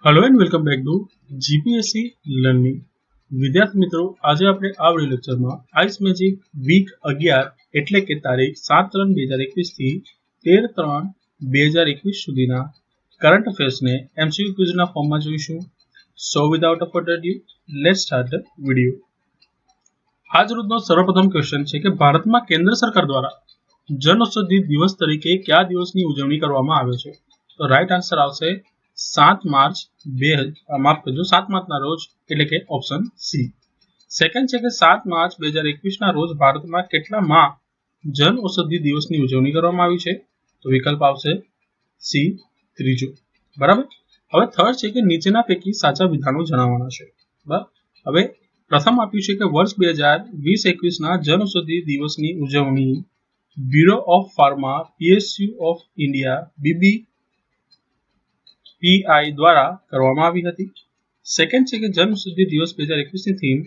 Hello and welcome back to GPSC learning. વિદ્યાર્થી મિત્રો, આજે આપણે આ વિડિયો લેક્ચરમાં આઈસ મેજિક વીક 11 એટલે કે તારીખ 7/3/2021 થી 13/3/2021 સુધીના કરંટ અફેર્સને એમસીક્યુ ક્વિઝના ફોર્મમાં જોઈશું. So without a further due, let's start the video. આજ રોજનો સર્વપ્રથમ ક્વેશ્ચન છે કે ભારતમાં કેન્દ્ર સરકાર દ્વારા જનઔષધિ દિવસ તરીકે કયા દિવસની ઉજવણી કરવામાં આવે છે? તો રાઈટ આન્સર આવશે 7 માર્ચ 7 માર્ચના રોજ, એટલે કે ઓપ્શન સી. સેકન્ડ છે કે 7 માર્ચ 2021ના રોજ ભારતમાં કેટલા માં જન ઔષધિ દિવસની ઉજવણી કરવામાં આવી છે? તો વિકલ્પ આવશે સી, ત્રીજો. બરાબર. હવે થર્ડ છે કે નીચેના પૈકી સાચા વિધાનો જણાવવાના છે. બરાબર. હવે પ્રથમ આપ્યું છે કે વર્ષ 2020-21ના જન ઔષધિ દિવસની ઉજવણી bureau of pharma PSU of India BBPI દ્વારા કરવામાં આવી હતી. સેકન્ડ છે કે જન ઔષધિ દિવસ 2021ની થીમ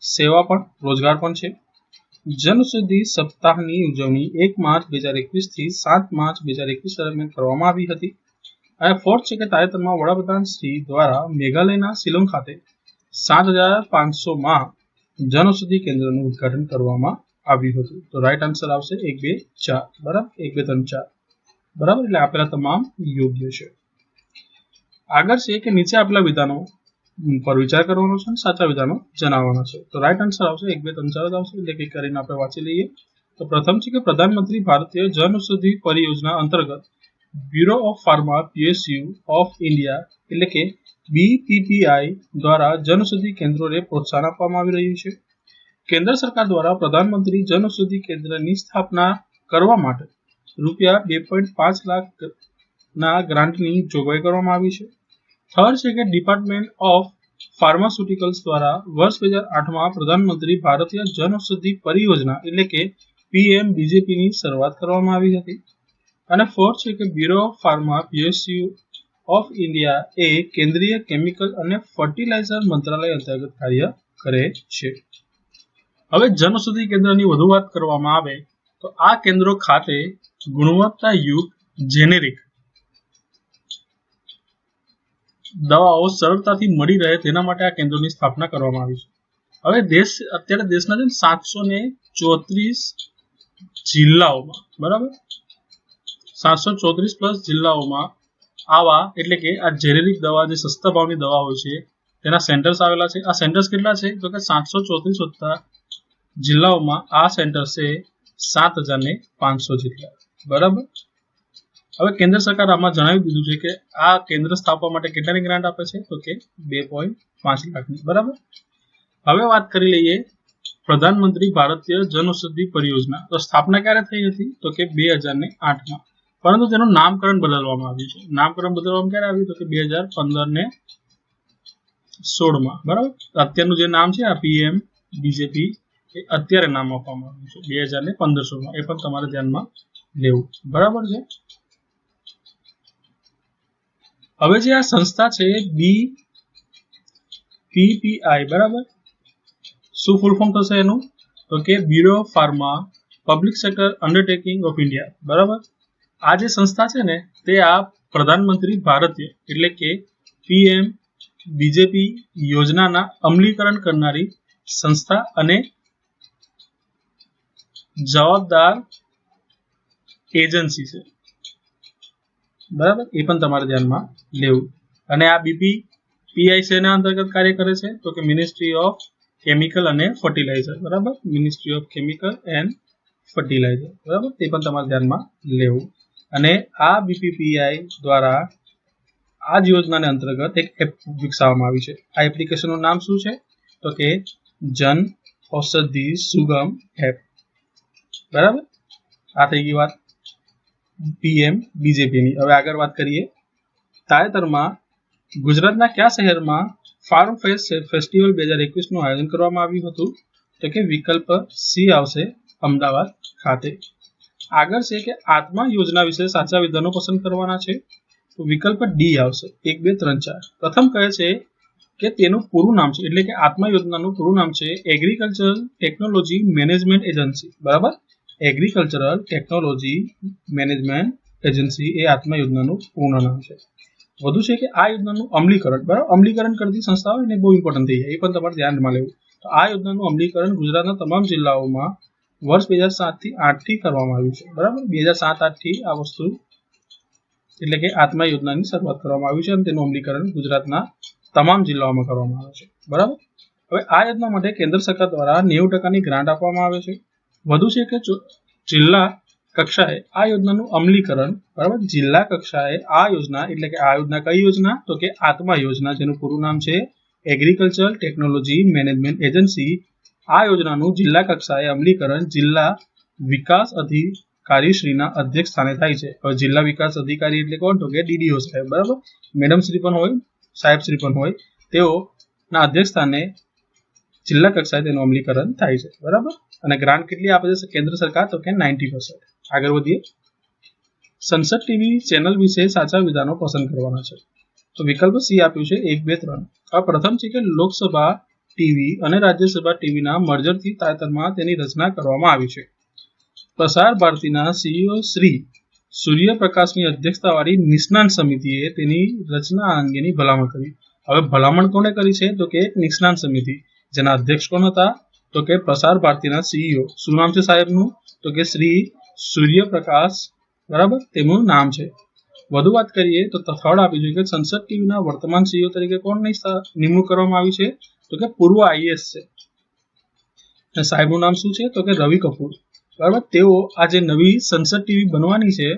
સેવા પણ રોજગાર પણ છે. જન ઔષધિ સપ્તાહની ઉજવણી 1 માર્ચ 2021 થી 7 માર્ચ 2021 દરમિયાન કરવામાં આવી હતી. અને ફોર્થ છે કે તાજેતરમાં વડાપ્રધાન શ્રી દ્વારા મેઘાલયના શિલોંગ ખાતે 7500માં જન ઔષધિ કેન્દ્રનું ઉદ્ઘાટન કરવામાં આવ્યું હતું. તો રાઈટ આન્સર આવશે 1, 2, 4. બરાબર, 1, 2, 3, 4. બરાબર, એટલે આપેલા તમામ યોગ્ય છે. આગળ છે કે નીચે આપેલા વિધાનો પર વિચાર કરવાનો છે અને સાચા વિધાનો જણાવવાના છે. તો રાઈટ આન્સર આવશે 1, 2, 3, 4 આવશે, એટલે કે કરીને આપણે વાંચી લઈએ. તો પ્રથમ છે કે પ્રધાનમંત્રી ભારતીય જન ઔષધિ પરિયોજના અંતર્ગત bureau of pharma PSU of India એટલે કે BPPI દ્વારા જન ઔષધિ કેન્દ્રોને પ્રોત્સાહન આપવામાં આવી રહ્યું છે. કેન્દ્ર સરકાર દ્વારા પ્રધાનમંત્રી જન ઔષધિ કેન્દ્રની સ્થાપના કરવા માટે રૂપિયા 2.5 લાખના ગ્રાન્ટની જોગવાઈ કરવામાં આવી છે. થર્ડ છે કે ડિપાર્ટમેન્ટ ઓફ ફાર્માસ્યુટિકલ્સ દ્વારા વર્ષ 2008માં પ્રધાનમંત્રી ભારતીય જન ઔષધિ પરિયોજના એટલે કે PMBJPની શરૂઆત કરવામાં આવી હતી. અને ફોર્થ છે કે bureau of pharma PSU of India એ કેન્દ્રીય કેમિકલ અને ફર્ટિલાઇઝર મંત્રાલય અંતર્ગત કાર્ય કરે છે. હવે જન ઔષધિ કેન્દ્રની વધુ વાત કરવામાં આવે તો આ કેન્દ્રો ખાતે ગુણવત્તાયુક્ત જેનેરિક દવાઓ સરળતાથી મળી રહે તેના માટે આ કેન્દ્રોની સ્થાપના કરવામાં આવી છે. હવે અત્યારે દેશના છે 734 જિલ્લાઓમાં, બરાબર, 734 પ્લસ જિલ્લાઓમાં આવા એટલે કે આ જેનેરિક દવા જે સસ્તા ભાવની દવા હોય છે તેના સેન્ટર્સ આવેલા છે. આ સેન્ટર્સ કેટલા છે? તો કે 734 જિલ્લાઓમાં આ સેન્ટર છે 7500 જેટલા. બરાબર. હવે કેન્દ્ર સરકાર આમાં જણાવી દીધું છે કે આ કેન્દ્ર સ્થાપવા માટે કેટલાની ગ્રાન્ટ આપે છે? તો કે 2.5 લાખની. બરાબર. હવે વાત કરી લઈએ પ્રધાનમંત્રી ભારતીય જન ઔષધિ પરિયોજના. તો સ્થાપના ક્યારે થઈ હતી? તો કે 2008માં. પરંતુ તેનું નામકરણ બદલવામાં આવ્યું છે. નામકરણ બદલવામાં ક્યારે આવ્યું? તો કે 2015 ને 16માં. બરાબર. અત્યારનું જે નામ છે આ PMBJP એ અત્યારે નામ આપવામાં આવ્યું છે 2015-16માં. એ પણ તમારે ધ્યાનમાં લેવું. બરાબર છે. હવે જે આ સંસ્થા છે BPPI, બરાબર, શું ફૂલ ફોર્મ થશે એનું? તો કે bureau of pharma public sector undertaking of India. બરાબર. આ જે સંસ્થા છે ને તે આ પ્રધાનમંત્રી ભારતીય એટલે કે PMBJP યોજનાના અમલીકરણ કરનારી સંસ્થા અને જવાબદાર એજન્સી છે. બરાબર, એ પણ તમારે ધ્યાનમાં લેવું. અને આ BPPI શેના અંતર્ગત કાર્ય કરે છે? તો કે મિનિસ્ટ્રી ઓફ કેમિકલ અને ફર્ટિલાઇઝર. બરાબર, ministry of chemical and fertiliser. બરાબર, તે પણ તમારે ધ્યાનમાં લેવું. અને આ BPPI દ્વારા આ જ યોજનાને અંતર્ગત એક એપ વિકસાવવામાં આવી છે. આ એપ્લિકેશનનું નામ શું છે? તો કે જન ઔષધિ સુગમ એપ. બરાબર, આ થઈ ગઈ વાત PMBJPની. હવે આગળ વાત કરીએ. તાજેતરમાં ગુજરાતના કયા શહેરમાં ફાર્મ ફેસ્ટિવલ 2021નું આયોજન કરવામાં આવ્યું હતું? તો કે વિકલ્પ સી આવશે, અમદાવાદ ખાતે. આગળ છે કે આત્મા યોજના વિશે સાચા વિધાનો પસંદ કરવાના છે. તો વિકલ્પ ડી આવશે, 1, 2, 3, 4. પ્રથમ કહે છે કે તેનું પૂરું નામ છે એટલે કે આત્મા યોજનાનું પૂરું નામ છે એગ્રીકલ્ચરલ ટેકનોલોજી મેનેજમેન્ટ એજન્સી. બરાબર, એગ્રીકલ્ચરલ ટેકનોલોજી મેનેજમેન્ટ એજન્સી એ આત્મા યોજનાનું પૂર્ણ નામ છે. વધુ છે કે આ યોજનાનું અમલીકરણ, બરાબર, અમલીકરણ કરતી સંસ્થાઓ એને બહુ ઇમ્પોર્ટન્ટ થઈ જાય, એ પણ તમારે ધ્યાનમાં લેવું. તો આ યોજનાનું અમલીકરણ ગુજરાતના તમામ જિલ્લાઓમાં વર્ષ 2007 થી 8 થી કરવામાં આવ્યું છે, બરાબર. 2007-8 થી આ વસ્તુ એટલે કે આત્મા યોજનાની શરૂઆત કરવામાં આવી છે અને તેનું અમલીકરણ ગુજરાતના તમામ જિલ્લાઓમાં કરવામાં આવે છે, બરાબર. હવે આ યોજના માટે કેન્દ્ર સરકાર દ્વારા 90% ગ્રાન્ટ આપવામાં આવે છે. વધુ છે કે જિલ્લા કક્ષાએ આ યોજનાનું અમલીકરણ, બરાબર, જિલ્લા કક્ષાએ આ યોજના એટલે કે આ યોજના કઈ યોજના, તો કે આત્મા યોજના, જેનું પૂરું નામ છે એગ્રીકલ્ચર ટેકનોલોજી મેનેજમેન્ટ એજન્સી. આ યોજનાનું જિલ્લા કક્ષાએ અમલીકરણ જિલ્લા વિકાસ અધિકારીશ્રીના અધ્યક્ષ સ્થાને થાય છે. હવે જિલ્લા વિકાસ અધિકારી એટલે કોણ, તો કે ડીડીઓ સાહેબ, બરાબર, મેડમ શ્રી પણ હોય, સાહેબ શ્રી પણ હોય, તેઓના અધ્યક્ષ સ્થાને જિલ્લા કક્ષાએ તેનું અમલીકરણ થાય છે, બરાબર. અને ગ્રાન્ટ કેટલી આપે છે કેન્દ્ર સરકાર, તો કે 90%. આગળ વધીએ. સંસદ ટીવી ચેનલ વિશે સાચા વિધાનો પસંદ કરવાના છે. તો વિકલ્પ સી આપ્યું છે 1, 2, 3. આ પ્રથમ છે કે લોકસભા ટીવી અને રાજ્યસભા ટીવીના મર્જરથી તાજેતરમાં તેની રચના કરવામાં આવી છે. પ્રસાર ભારતીના સીઈઓ શ્રી સૂર્યપ્રકાશની અધ્યક્ષતાવાળી નિષ્ણાત સમિતિએ તેની રચના અંગેની ભલામણ કરી. હવે ભલામણ કોને કરી છે, તો કે એક નિષ્ણાત સમિતિ, જેના અધ્યક્ષ કોણ હતા, તો કે પ્રસાર ભારતીના સીઈઓ. શું નામ છે સાહેબનું, તો કે શ્રી સૂર્યપ્રકાશ, બરાબર, તેમનું નામ છે. વધુ વાત કરીએ તો થર્ડ આપી છે કે સંસદ ટીવીના વર્તમાન સીઈઓ તરીકે કોણની નિમણૂક કરવામાં આવી છે, તો કે પૂર્વ આઈએએસ છે. સાહેબનું નામ શું છે, તો કે રવિ કપૂર, બરાબર. તેઓ આ જે નવી સંસદ ટીવી બનવાની છે,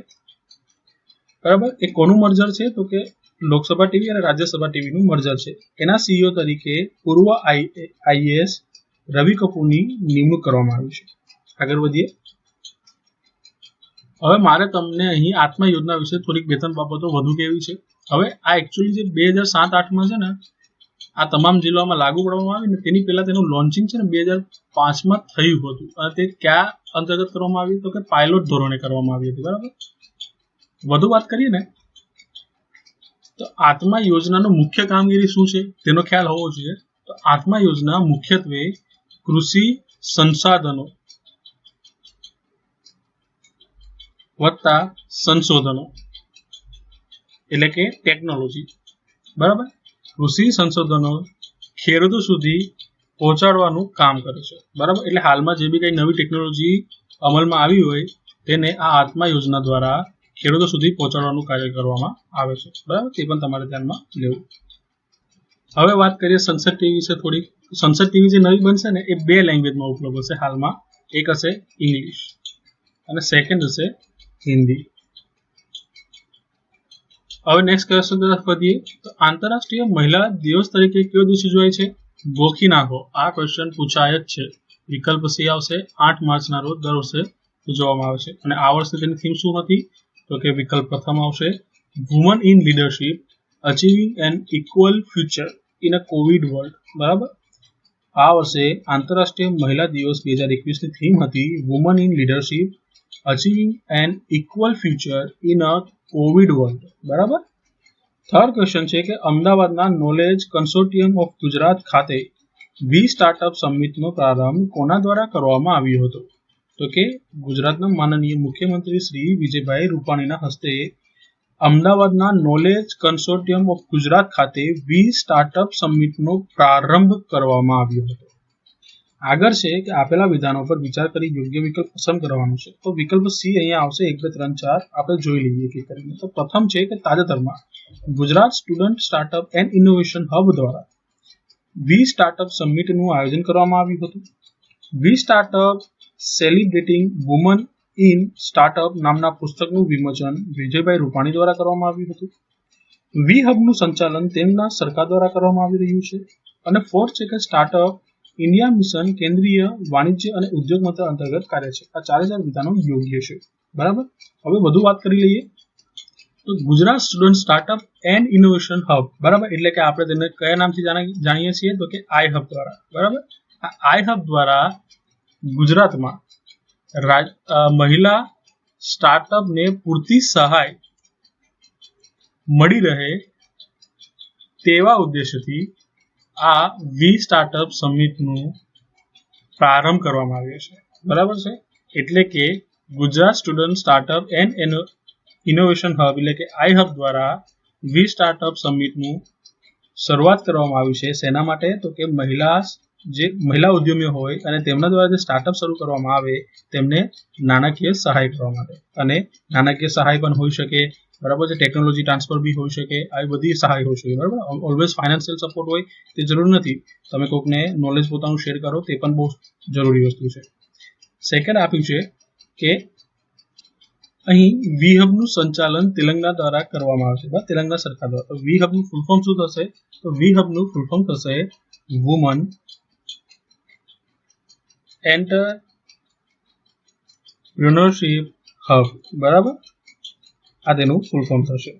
બરાબર, એ કોનું મર્જર છે, તો કે લોકસભા ટીવી અને રાજ્યસભા ટીવીનું મર્જર છે. એના સીઈઓ તરીકે પૂર્વ આઈએએસ રવિ કપૂરની નિમણૂક કરવામાં આવી છે. આગળ વધીએ. હવે મારે તમને અહીં આત્મા યોજના વિશે થોડીક 2-3 બાબતો વધુ કહેવી છે. હવે આ એકચ્યુઅલી જે 2007-8માં છે ને, આ તમામ જિલ્લાઓમાં લાગુ પાડવામાં આવી ને, તેની પહેલા તેનું લોન્ચિંગ છે ને 2005માં થયું હતું. અને તે ક્યાં અંતર્ગત કરવામાં આવી, તો કે પાયલોટ ધોરણે કરવામાં આવી હતી, બરાબર. વધુ વાત કરીએ ને તો આત્મા યોજનાનું મુખ્ય કામગીરી શું છે તેનો ખ્યાલ હોવો જોઈએ. તો આત્મા યોજના મુખ્યત્વે કૃષિ સંસાધનો વત્તા સંશોધનો એટલે કે ટેકનોલોજી, બરાબર, કૃષિ સંશોધનો ખેડૂતો સુધી પહોંચાડવાનું કામ કરે છે, બરાબર. એટલે હાલમાં જે બી કંઈ નવી ટેકનોલોજી અમલમાં આવી હોય તેને આ આત્મા યોજના દ્વારા ખેડૂતો સુધી પહોંચાડવાનું કાર્ય કરવામાં આવે છે, બરાબર. તે પણ તમારે ધ્યાનમાં લેવું. હવે વાત કરીએ સંસદ ટીવી વિશે થોડી. સંસદ ટીવી જે નવી બનશે ને એ 2 લેંગ્વેજમાં ઉપલબ્ધ હશે હાલમાં. એક હશે ઇંગ્લિશ અને સેકન્ડ હશે હિન્દી. હવે નેક્સ્ટ ક્વેશ્ચન તરફ વધીએ. તો આંતરરાષ્ટ્રીય મહિલા દિવસ તરીકે કયો દિવસ ઉજવાય છે, ગોખી નાખો. આ ક્વેશ્ચન પૂછાય જ છે. વિકલ્પ સી આવશે 8 માર્ચના રોજ દર વર્ષે ઉજવવામાં આવે છે. અને આ વર્ષે તેની થીમ શું હતી, તો કે વિકલ્પ પ્રથમ આવશે women in leadership achieving an equal future in a COVID world, બરાબર. આ વર્ષે આંતરરાષ્ટ્રીય મહિલા દિવસ 2021ની થીમ હતી women in leadership achieving an equal future in a COVID world, બરાબર. થર્ડ ક્વેશ્ચન છે કે અમદાવાદના નોલેજ કન્સોર્ટિયમ ઓફ ગુજરાત ખાતે વી સ્ટાર્ટઅપ સમિટનો પ્રારંભ કોના દ્વારા કરવામાં આવ્યો હતો, તો કે ગુજરાતના માનનીય મુખ્યમંત્રી શ્રી વિજયભાઈ રૂપાણીના હસ્તે અમદાવાદના નોલેજ કન્સોર્ટિયમ ઓફ ગુજરાત ખાતે વી સ્ટાર્ટઅપ સમિટનો પ્રારંભ કરવામાં આવ્યો હતો. આગળ છે કે આપેલા વિધાનો પર વિચાર કરી યોગ્ય વિકલ્પ પસંદ કરવાનો છે. તો વિકલ્પ સી અહીંયા આવશે 1, 2, 3, 4. આપણે જોઈ લઈએ કે કરીને. તો પ્રથમ છે કે તાજેતરમાં Gujarat student startup and innovation hub દ્વારા વી સ્ટાર્ટઅપ સમિટનું આયોજન કરવામાં આવ્યું હતું. We startup celebrating women in startup નામના પુસ્તકનું વિમોચન વિજયભાઈ રૂપાણી દ્વારા કરવામાં આવ્યું હતું. વી હબનું સંચાલન તેમના સરકાર દ્વારા કરવામાં આવી રહ્યું છે. અને ફોર્થ છે કે સ્ટાર્ટઅપ ઇન્ડિયા મિશન કેન્દ્રીય વાણિજ્ય અને ઉદ્યોગ મંત્રાલય અંતર્ગત કાર્ય છે. આ 4 વિધાનો યોગ્ય છે, બરાબર. હવે વધુ વાત કરી લઈએ. તો Gujarat student startup and innovation hub, બરાબર, એટલે કે આપણે તેને કયા નામથી જાણીએ છીએ, તો કે આઈ હબ દ્વારા, બરાબર. આ આઈ હબ દ્વારા ગુજરાતમાં મહિલા સ્ટાર્ટઅપને પૂરતી સહાય મળી રહે તેવા ઉદ્દેશથી આ વી સ્ટાર્ટઅપ સમિટનું પ્રારંભ કરવામાં આવ્યો છે, બરાબર છે. એટલે કે Gujarat student startup and innovation hub એટલે કે આઈ હબ દ્વારા વી સ્ટાર્ટઅપ સમિટનું શરૂઆત કરવામાં આવી છે શેના માટે? તો કે મહિલા ઉદ્યમીઓ હોય અને તેમના દ્વારા જે સ્ટાર્ટઅપ શરૂ કરવામાં આવે તેમને નાણાકીય સહાય કરવા માટે. અને નાણાકીય સહાય પણ હોઈ શકે, બરાબર છે, ટેકનોલોજી ટ્રાન્સફર બી હોઈ શકે, આવી બધી સહાય હોઈ શકે, બરાબર. ઓલવેઝ ફાઇનાન્શિયલ સપોર્ટ હોય તે જરૂરી નથી. તમે કોઈકને નોલેજ પોતાનું શેર કરો તે પણ બહુ જરૂરી વસ્તુ છે. સેકન્ડ આપ્યું છે કે અહીં વી હબનું સંચાલન તેલંગાણા દ્વારા કરવામાં આવે છે, તેલંગાણા સરકાર દ્વારા. તો વી હબનું ફૂલ ફોર્મ શું થશે? તો વી હબનું ફૂલ ફોર્મ થશે વુમન એન્ટરપ્રિન્યોરશિપ હબ, બરાબર. આ તેનું ફૂલ ફોર્મ થશે.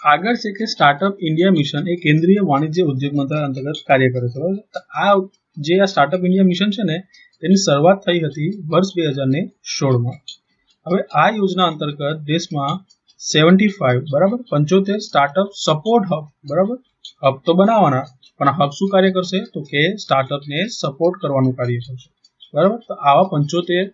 આગળ છે કે સ્ટાર્ટઅપ ઇન્ડિયા મિશન એ કેન્દ્રીય વાણિજ્ય ઉદ્યોગ મંત્રાલય અંતર્ગત કાર્ય કરે છે. આ જે સ્ટાર્ટઅપ ઇન્ડિયા મિશન છે ને તેની શરૂઆત થઈ હતી વર્ષ 2016માં. હવે આ યોજના અંતર્ગત દેશમાં 75 બરાબર 75 સ્ટાર્ટઅપ સપોર્ટ હબ, બરાબર. હબ તો બનાવવાના, પણ હબ શું કાર્ય કરશે? તો કે સ્ટાર્ટઅપને સપોર્ટ કરવાનું કાર્ય કરશે, બરાબર. તો આવા 75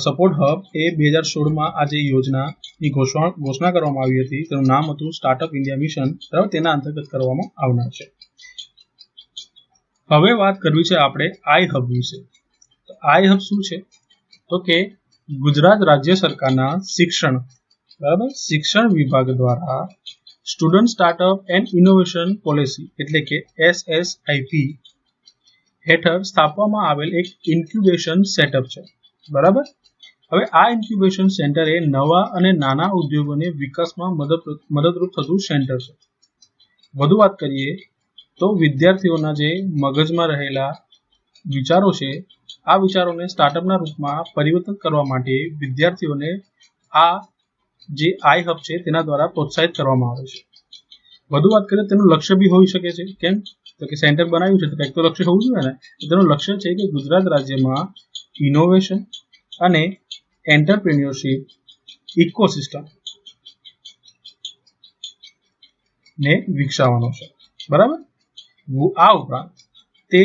સપોર્ટ હબ એ 2016માં આ જે યોજનાની ઘોષણા કરવામાં આવી હતી તેનું નામ હતું સ્ટાર્ટઅપ ઇન્ડિયા મિશન, બરાબર. તેના અંતર્ગત કરવામાં આવનાર છે. હવે વાત કરવી છે આપણે આઈ હબ વિશે. તો આઈ હબ શું છે? તો કે ગુજરાત રાજ્ય સરકારના શિક્ષણ, બરાબર, શિક્ષણ વિભાગ દ્વારા student startup and innovation policy એટલે કે SSIP હેઠળ સ્થાપવામાં આવેલ એક ઇન્ક્યુબેશન સેટઅપ છે, બરાબર. હવે આ ઇન્ક્યુબેશન સેન્ટર એ નવા અને નાના ઉદ્યોગોને વિકાસમાં મદદરૂપ થતું સેન્ટર છે. વધુ વાત કરીએ તો વિદ્યાર્થીઓના જે મગજમાં રહેલા વિચારો છે આ વિચારોને સ્ટાર્ટઅપના રૂપમાં પરિવર્તન કરવા માટે વિદ્યાર્થીઓને આ જે આઈ હબ છે તેના દ્વારા પ્રોત્સાહિત કરવામાં આવે છે. વધુ વાત કરીએ તેનું લક્ષ્ય બી હોઈ શકે છે. કેમ? તો કે સેન્ટર બનાવ્યું છે તો કંઈક તો લક્ષ્ય હોવું જોઈએ ને. તેનું લક્ષ્ય છે કે ગુજરાત રાજ્યમાં ઇનોવેશન અને એન્ટરપ્રિન્યોરશિપ ઇકોસિસ્ટમ ને વિકસાવવાનો છે, બરાબર. આ ઉપરાંત તે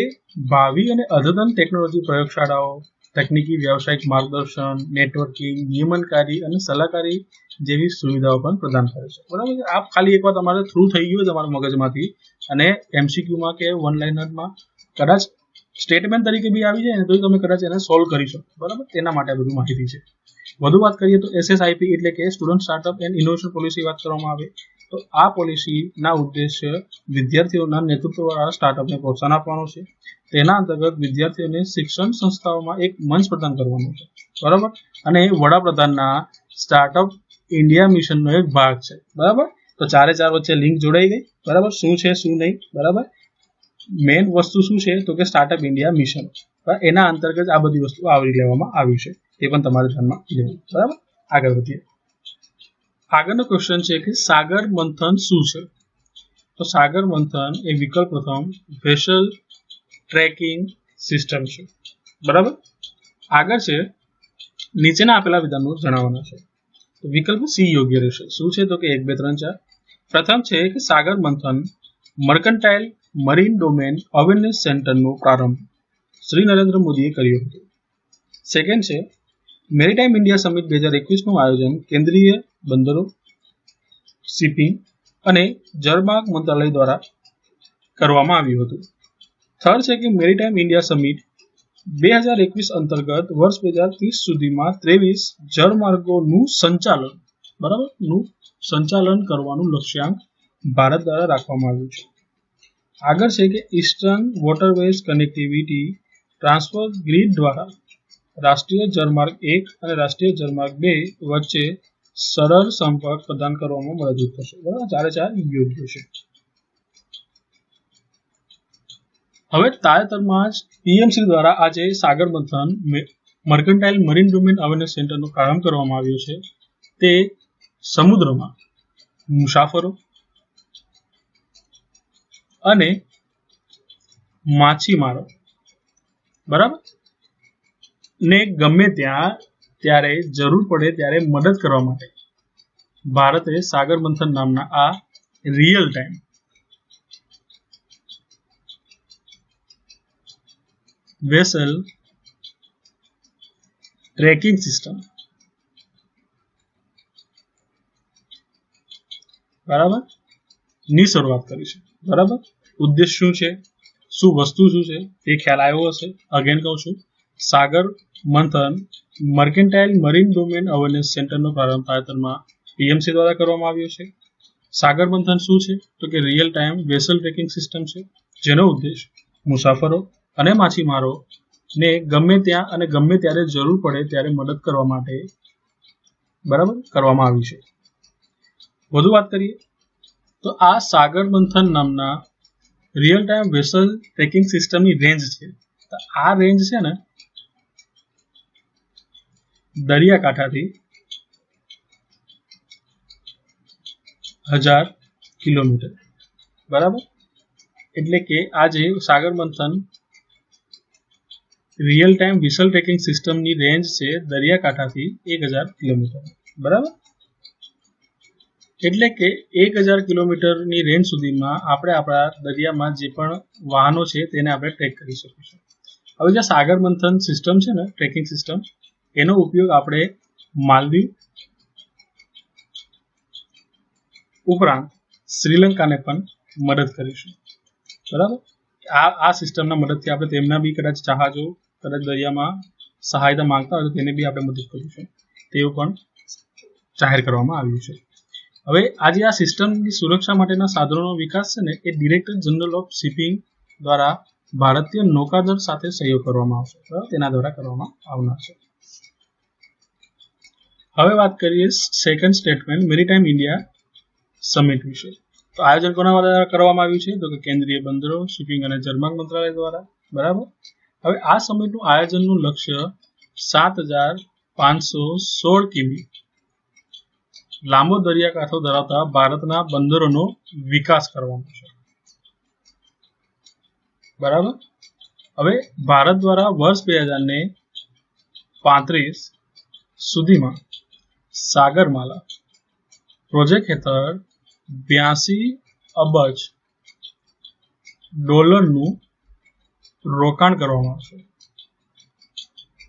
ભાવિ અને અદ્યતન ટેકનોલોજી પ્રયોગશાળાઓ, તકનીકી વ્યવસાયિક માર્ગદર્શન, નેટવર્કિંગ, નિયમનકારી અને સલાહકારી જેવી સુવિધાઓ પણ પ્રદાન કરે છે, બરાબર. આ ખાલી એકવાર તમારે થ્રુ થઈ ગયું તમારા મગજમાંથી અને MCQમાં કે વન લાઇનરમાં કદાચ સ્ટેટમેન્ટ તરીકે બી આવી જાય ને તો તમે કદાચ એને સોલ્વ કરી શકો, બરાબર. તેના માટે બધું માહિતી છે. વધુ વાત કરીએ તો SSIP એટલે કે student startup and innovation policy વાત કરવામાં આવે તો આ પોલિસીના ઉદ્દેશ્ય વિદ્યાર્થીઓના નેતૃત્વવાળા સ્ટાર્ટઅપને પ્રોત્સાહન આપવાનો છે. તેના અંતર્ગત વિદ્યાર્થીઓને શિક્ષણ સંસ્થાઓમાં એક મંચ પ્રદાન કરવાનો છે, બરાબર. અને વડાપ્રધાનના સ્ટાર્ટઅપ ઇન્ડિયા મિશનનો એક ભાગ છે, બરાબર. તો ચારે ચાર વચ્ચે લિંક જોડાઈ ગઈ, બરાબર. શું છે શું નહીં, બરાબર. મેઇન વસ્તુ શું છે તો કે સ્ટાર્ટઅપ ઇન્ડિયા મિશન, એના અંતર્ગત આ બધી વસ્તુ આવરી લેવામાં આવી છે, એ પણ તમારે ધ્યાનમાં લેવું, બરાબર. આગળ વધીએ. આગળનો ક્વેશ્ચન છે કે સાગર મંથન શું છે? તો સાગર મંથન એ વિકલ્પ પ્રથમ વેસલ ટ્રેકિંગ સિસ્ટમ છે, બરાબર. આગળ છે નીચેના આપેલા વિધાનો જણાવવાના છે. તો વિકલ્પ સી યોગ્ય રહેશે. શું છે તો કે 1 2 3 4. પ્રથમ છે કે સાગર મંથન મર્કન્ટાઇલ મરીન ડોમેન અવેરનેસ સેન્ટરનો પ્રારંભ શ્રી નરેન્દ્ર મોદીએ કર્યો હતો. સેકન્ડ છે મેરીટાઈમ ઇન્ડિયા સમિટ 2021નું આયોજન કેન્દ્રીય બંદરો, શિપિંગ અને જળમાર્ગ મંત્રાલય દ્વારા કરવામાં આવ્યું હતું. થર્ડ છે કે મેરીટાઈમ ઇન્ડિયા સમિટ 2021 અંતર્ગત વર્ષ 2030 સુધીમાં 23 જળમાર્ગોનું સંચાલન, બરાબર, નું સંચાલન કરવાનું લક્ષ્યાંક ભારત દ્વારા રાખવામાં આવ્યું છે. આગળ છે કે eastern waterways connectivity transfer grid દ્વારા રાષ્ટ્રીય જળમાર્ગ 1 અને રાષ્ટ્રીય જળમાર્ગ 2 વચ્ચે સરળ સંપર્ક પ્રદાન કરવામાં મદદરૂપ થશે, બરાબર. ચારે ચાર યોગ્ય છે. હવે તાજેતરમાં જ PMC દ્વારા આજે સાગર મંથન મર્કન્ટાઇલ મરીન ડોમેન અવેરનેસ સેન્ટરનો પ્રારંભ કરવામાં આવ્યો છે. તે સમુદ્રમાં મુસાફરો અને માછીમારો, બરાબર, ને ગમે ત્યારે જરૂર પડે ત્યારે મદદ કરવા માટે ભારતે સાગર મંથન નામના આ real time vessel tracking system બરાબર ની શરૂઆત કરી છે. બરાબર ઉદ્દેશ શું છે, શું વસ્તુ શું છે એ ખ્યાલ આવ્યો હશે. અગેન કહું છું, સાગર મંથન મર્કેન્ટાઇલ મરીન ડોમેન અવેરનેસ સેન્ટરનો પ્રારંભ તાજેતરમાં પીએમસી દ્વારા કરવામાં આવ્યો છે. સાગર મંથન શું છે તો કે real time vessel tracking system છે, જેનો ઉદ્દેશ મુસાફરો અને માછીમારો ને ગમે ત્યાં અને ગમે ત્યારે જરૂર પડે ત્યારે મદદ કરવા માટે બરાબર કરવામાં આવી છે. વધુ વાત કરીએ તો આ સાગર મંથન નામના રિયલ ટાઈમ વેસલ ટ્રેકિંગ સિસ્ટમની રેન્જ છે. તો આ રેન્જ છે ને દરિયાકાંઠાથી 1000 કિલોમીટર. બરાબર એટલે કે આ જે સાગર મંથન રિયલ ટાઈમ વેસલ ટ્રેકિંગ સિસ્ટમની રેન્જ છે દરિયાકાંઠાથી 1000 કિલોમીટર. બરાબર એટલે કે 1000 કિલોમીટરની રેન્જ સુધીમાં આપણે આપણા દરિયામાં જે પણ વાહનો છે તેને આપણે ટ્રેક કરી શકીશું. હવે જે સાગર મંથન સિસ્ટમ છે ને ટ્રેકિંગ સિસ્ટમ, એનો ઉપયોગ આપણે માલદીવ ઉપરાંત શ્રીલંકાને પણ મદદ કરીશું. બરાબર આ સિસ્ટમના મદદથી આપણે તેમના બી કદાચ જહાજો કદાચ દરિયામાં સહાયતા માંગતા હોય તો તેને બી આપણે મદદ કરીશું, તેવું પણ જાહેર કરવામાં આવ્યું છે. હવે આજે આ સિસ્ટમની સુરક્ષા માટેના સાધનોનો વિકાસ છે ને એ ડિરેક્ટર જનરલ ઓફ શિપિંગ દ્વારા ભારતીય નૌકાદળ સાથે સહયોગ કરવામાં આવશે. બરાબર તેના દ્વારા કરવામાં આવનાર છે. હવે વાત કરીએ second statement maritime India summit વિશે. તો આયોજન કોના દ્વારા કરવામાં આવ્યું છે તો કે કેન્દ્રીય બંદરો, શિપિંગ અને જળમાર્ગ મંત્રાલય દ્વારા. બરાબર હવે આ સમિટનું આયોજનનું લક્ષ્ય 7516 કિમી લાંબો દરિયાકાંઠો ધરાવતા ભારતના બંદરોનો વિકાસ કરવાનો છે. બરાબર હવે ભારત દ્વારા વર્ષ 2035 સુધીમાં સાગરમાલા પ્રોજેક્ટ હેઠળ 82 અબજ ડોલરનું રોકાણ કરવામાં આવશે.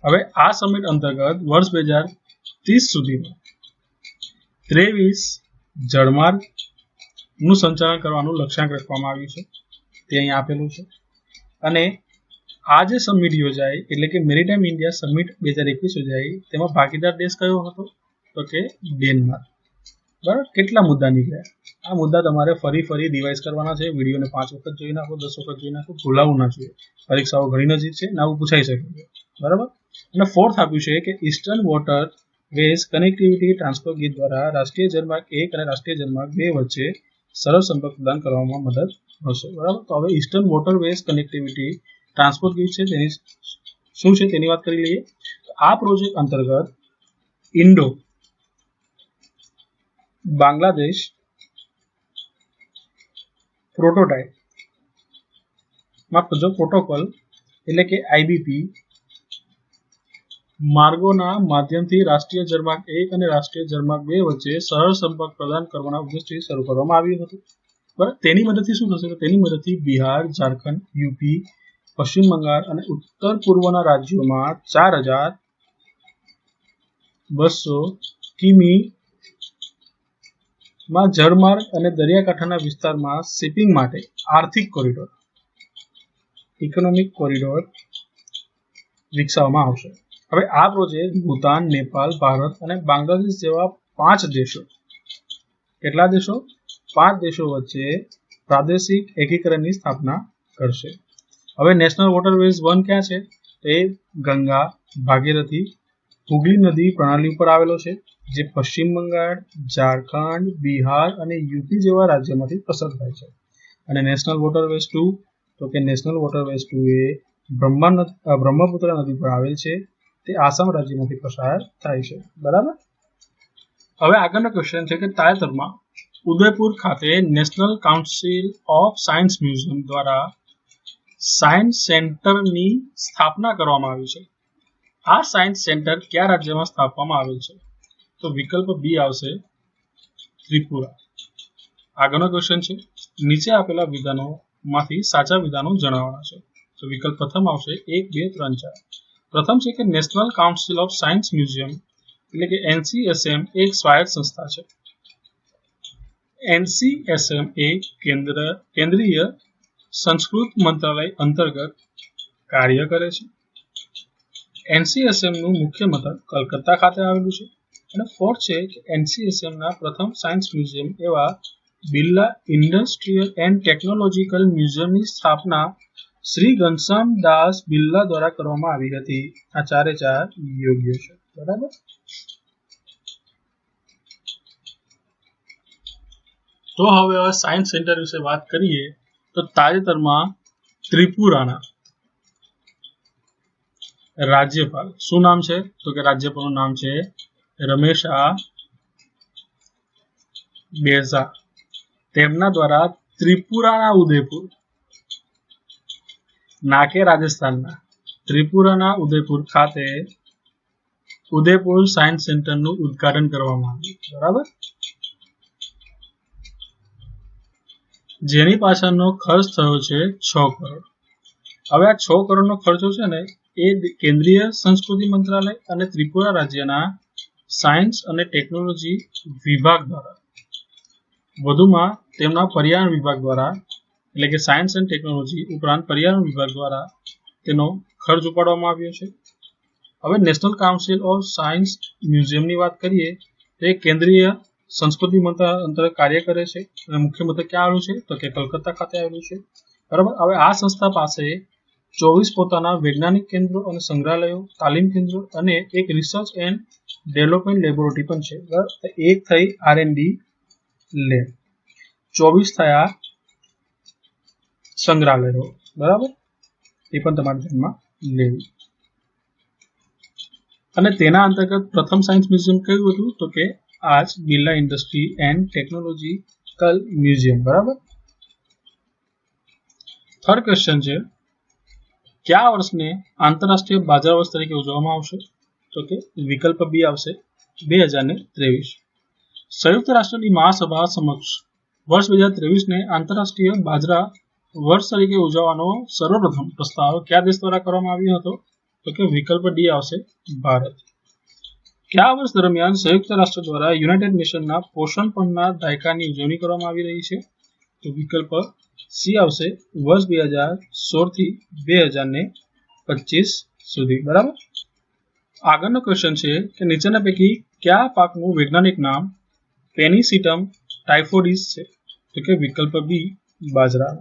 હવે આ સમિટ અંતર્ગત વર્ષ 2030 સુધીમાં 23 જળમાર્ગનું સંચાલન કરવાનું લક્ષ્યાંક રાખવામાં આવ્યું છે, તે અહીં આપેલું છે. અને આ જે સમિટ યોજાય એટલે કે મેરીટાઈમ ઇન્ડિયા સમિટ 2021 યોજાય તેમાં ભાગીદાર દેશ કયો હતો તો કે ડેનમાર્ક. બરાબર કેટલા મુદ્દા નીકળ્યા આ મુદ્દા તમારે ફરી રિવાઇઝ કરવાના છે. વિડીયોને 5 વખત જોઈ નાખો, 10 વખત જોઈ નાખો, ભૂલાવું ના જોઈએ. પરીક્ષાઓ ઘણી નજીક છે ને આવું પૂછાઈ શકે છે. બરાબર અને ફોર્થ આપ્યું છે કે eastern water ways connectivity transport grid દ્વારા રાષ્ટ્રીય જળમાર્ગ 1 અને રાષ્ટ્રીય જળમાર્ગ 2 વચ્ચે સરળ સંપર્ક પ્રદાન કરવામાં મદદ મળશે. બરાબર તો હવે eastern water ways connectivity transport grid છે તેની શું છે તેની વાત કરી લઈએ. આ પ્રોજેક્ટ અંતર્ગત ઇન્ડો બાંગ્લાદેશ પ્રોટોકોલ એટલે કે આઈબીપી માર્ગોના માધ્યમથી રાષ્ટ્રીય જળમાર્ગ 1 અને રાષ્ટ્રીય જળમાર્ગ 2 વચ્ચે સરળ સંપર્ક પ્રદાન કરવાના ઉદ્દેશથી શરૂ કરવામાં આવ્યું હતું. બરાબર તેની મદદથી શું થશે તો તેની મદદથી બિહાર, ઝારખંડ, યુપી, પશ્ચિમ બંગાળ અને ઉત્તર પૂર્વના રાજ્યોમાં 4200 કિમી માં જળમાર્ગ અને દરિયાકાંઠાના વિસ્તારમાં શિપિંગ માટે આર્થિક કોરિડોર ઇકોનોમિક કોરિડોર વિકસાવવામાં આવશે. હવે આ પ્રોજેક્ટ ભૂતાન, નેપાળ, ભારત અને બાંગ્લાદેશ જેવા 5 દેશો કેટલા દેશો 5 દેશો વચ્ચે પ્રાદેશિક એકીકરણની સ્થાપના કરશે. હવે નેશનલ વોટરવેઝ 1 ક્યાં છે તો એ ગંગા, ભાગીરથી, હુગલી નદી પ્રણાલી ઉપર આવેલો છે, જે પશ્ચિમ બંગાળ, ઝારખંડ, બિહાર અને યુપી જેવા રાજ્યોમાંથી પસાર થાય છે. અને નેશનલ વોટરવેઝ 2 તો કે નેશનલ વોટરવેઝ 2 એ બ્રહ્મપુત્ર નદી પર આવેલ છે, તે આસામ રાજ્યમાંથી પસાર થાય છે. બરાબર હવે આગળનો ક્વેશ્ચન છે કે તાજેતરમાં ઉદયપુર ખાતે national council of science museum દ્વારા સાયન્સ સેન્ટરની સ્થાપના કરવામાં આવી છે. આ સાયન્સ સેન્ટર કયા રાજ્યમાં સ્થાપવામાં આવેલ છે તો વિકલ્પ બી આવશે ત્રિપુરા. આગળનો ક્વેશ્ચન છે નીચે આપેલા વિધાનોમાંથી સાચા વિધાનો જણાવવાના છે. તો વિકલ્પ પ્રથમ આવશે 1, 2, 3, 4. પ્રથમ છે કે national council of science museum એટલે કે NCSM એક સ્વાયત્ત સંસ્થા છે. एनसीएसएम ए केंद्रीय संस्कृत मंत्रालय अंतर्गत कार्य करे छे। एनसीएसएम નું મુખ્ય મથક કલકત્તા ખાતે આવેલું છે અને ફોર્થ છે કે એનસીએસએમ ના પ્રથમ સાયન્સ મ્યુઝિયમ એવા બિરલા ઇન્ડસ્ટ્રીયલ એન્ડ ટેકનોલોજીકલ મ્યુઝિયમની સ્થાપના શ્રી ઘનશ્યામ દાસ બિરલા દ્વારા કરવામાં આવી હતી। આ ચારે ચાર યોગ્ય છે, બરાબર। તો હવે સાયન્સ સેન્ટર વિશે વાત કરીએ તો તાજેતરમાં ત્રિપુરાના રાજ્યપાલ શું નામ છે તો કે રાજ્યપાલનું નામ છે રમેશ બેઝા। તેમના દ્વારા ત્રિપુરાના ઉદયપુર નાકે રાજસ્થાનના ત્રિપુરાના ઉદયપુર ખાતે ઉદયપુર સાયન્સ સેન્ટરનું ઉદ્ઘાટન કરવામાં આવ્યું, બરાબર। જેની પાછળનો ખર્ચ થયો છે 6 કરોડ। હવે આ 6 કરોડનો ખર્ચો છે ને એ કેન્દ્રીય સંસ્કૃતિ મંત્રાલય અને ત્રિપુરા રાજ્યના સાયન્સ અને ટેકનોલોજી વિભાગ દ્વારા વધુમાં તેમના પર્યાવરણ વિભાગ દ્વારા એટલે કે સાયન્સ એન્ડ ટેકનોલોજી ઉપરાંત પર્યાવરણ વિભાગ દ્વારા તેનો ખર્ચ ઉપાડવામાં આવ્યો છે। હવે નેશનલ કાઉન્સિલ ઓફ સાયન્સ મ્યુઝિયમની વાત કરીએ તો એ કેન્દ્રીય સંસ્કૃતિ મંત્રાલય અંતર્ગત કાર્ય કરે છે અને મુખ્ય મથક ક્યાં આવેલું છે તો કે કલકત્તા ખાતે આવેલું છે, બરાબર। હવે આ સંસ્થા પાસે 24 પોતાના વૈજ્ઞાનિક કેન્દ્રો અને સંગ્રહાલયો, તાલીમ કેન્દ્રો અને એક રિસર્ચ એન્ડ ડેવલપમેન્ટ લેબોરેટરી પણ છે, બરાબર। એક થઈ R&D લેબ, 24 થયા સંગ્રહાલયો, બરાબર। એ પણ તમારે ધ્યાનમાં લેવું। અને તેના અંતર્ગત પ્રથમ સાયન્સ મ્યુઝિયમ કયું હતું તો કે આજ Birla industry and technological museum, બરાબર। થર્ડ ક્વેશ્ચન છે કયા વર્ષને આંતરરાષ્ટ્રીય બાजार વર્ષ તરીકે ઉજવવામાં આવશે તો કે વિકલ્પ બી આવશે 2023। સંયુક્ત રાષ્ટ્રની મહાસભા સમક્ષ વર્ષ 2023 ને આંતરરાષ્ટ્રીય બાજરા વર્ષ તરીકે ઉજવવાનો સર્વપ્રથમ પ્રસ્તાવ કયા દેશ દ્વારા કરવામાં આવ્યો હતો તો કે વિકલ્પ ડી આવશે ભારત। કયા વર્ષ દરમિયાન સંયુક્ત રાષ્ટ્ર દ્વારા યુનાઇટેડ નેશનના પોષણ પખવાડિયાના દાયકાની ઉજવણી કરવામાં આવી રહી છે તો વિકલ્પ સી આવશે વર્ષ 2016 થી 2025 સુધી, બરાબર। આગળનો ક્વેશ્ચન છે કે નીચેના પૈકી કયા પાકનું વૈજ્ઞાનિક નામ પેનિસિટમ ટાઇફોઇડિસ છે તો કે વિકલ્પ બી બાજરા।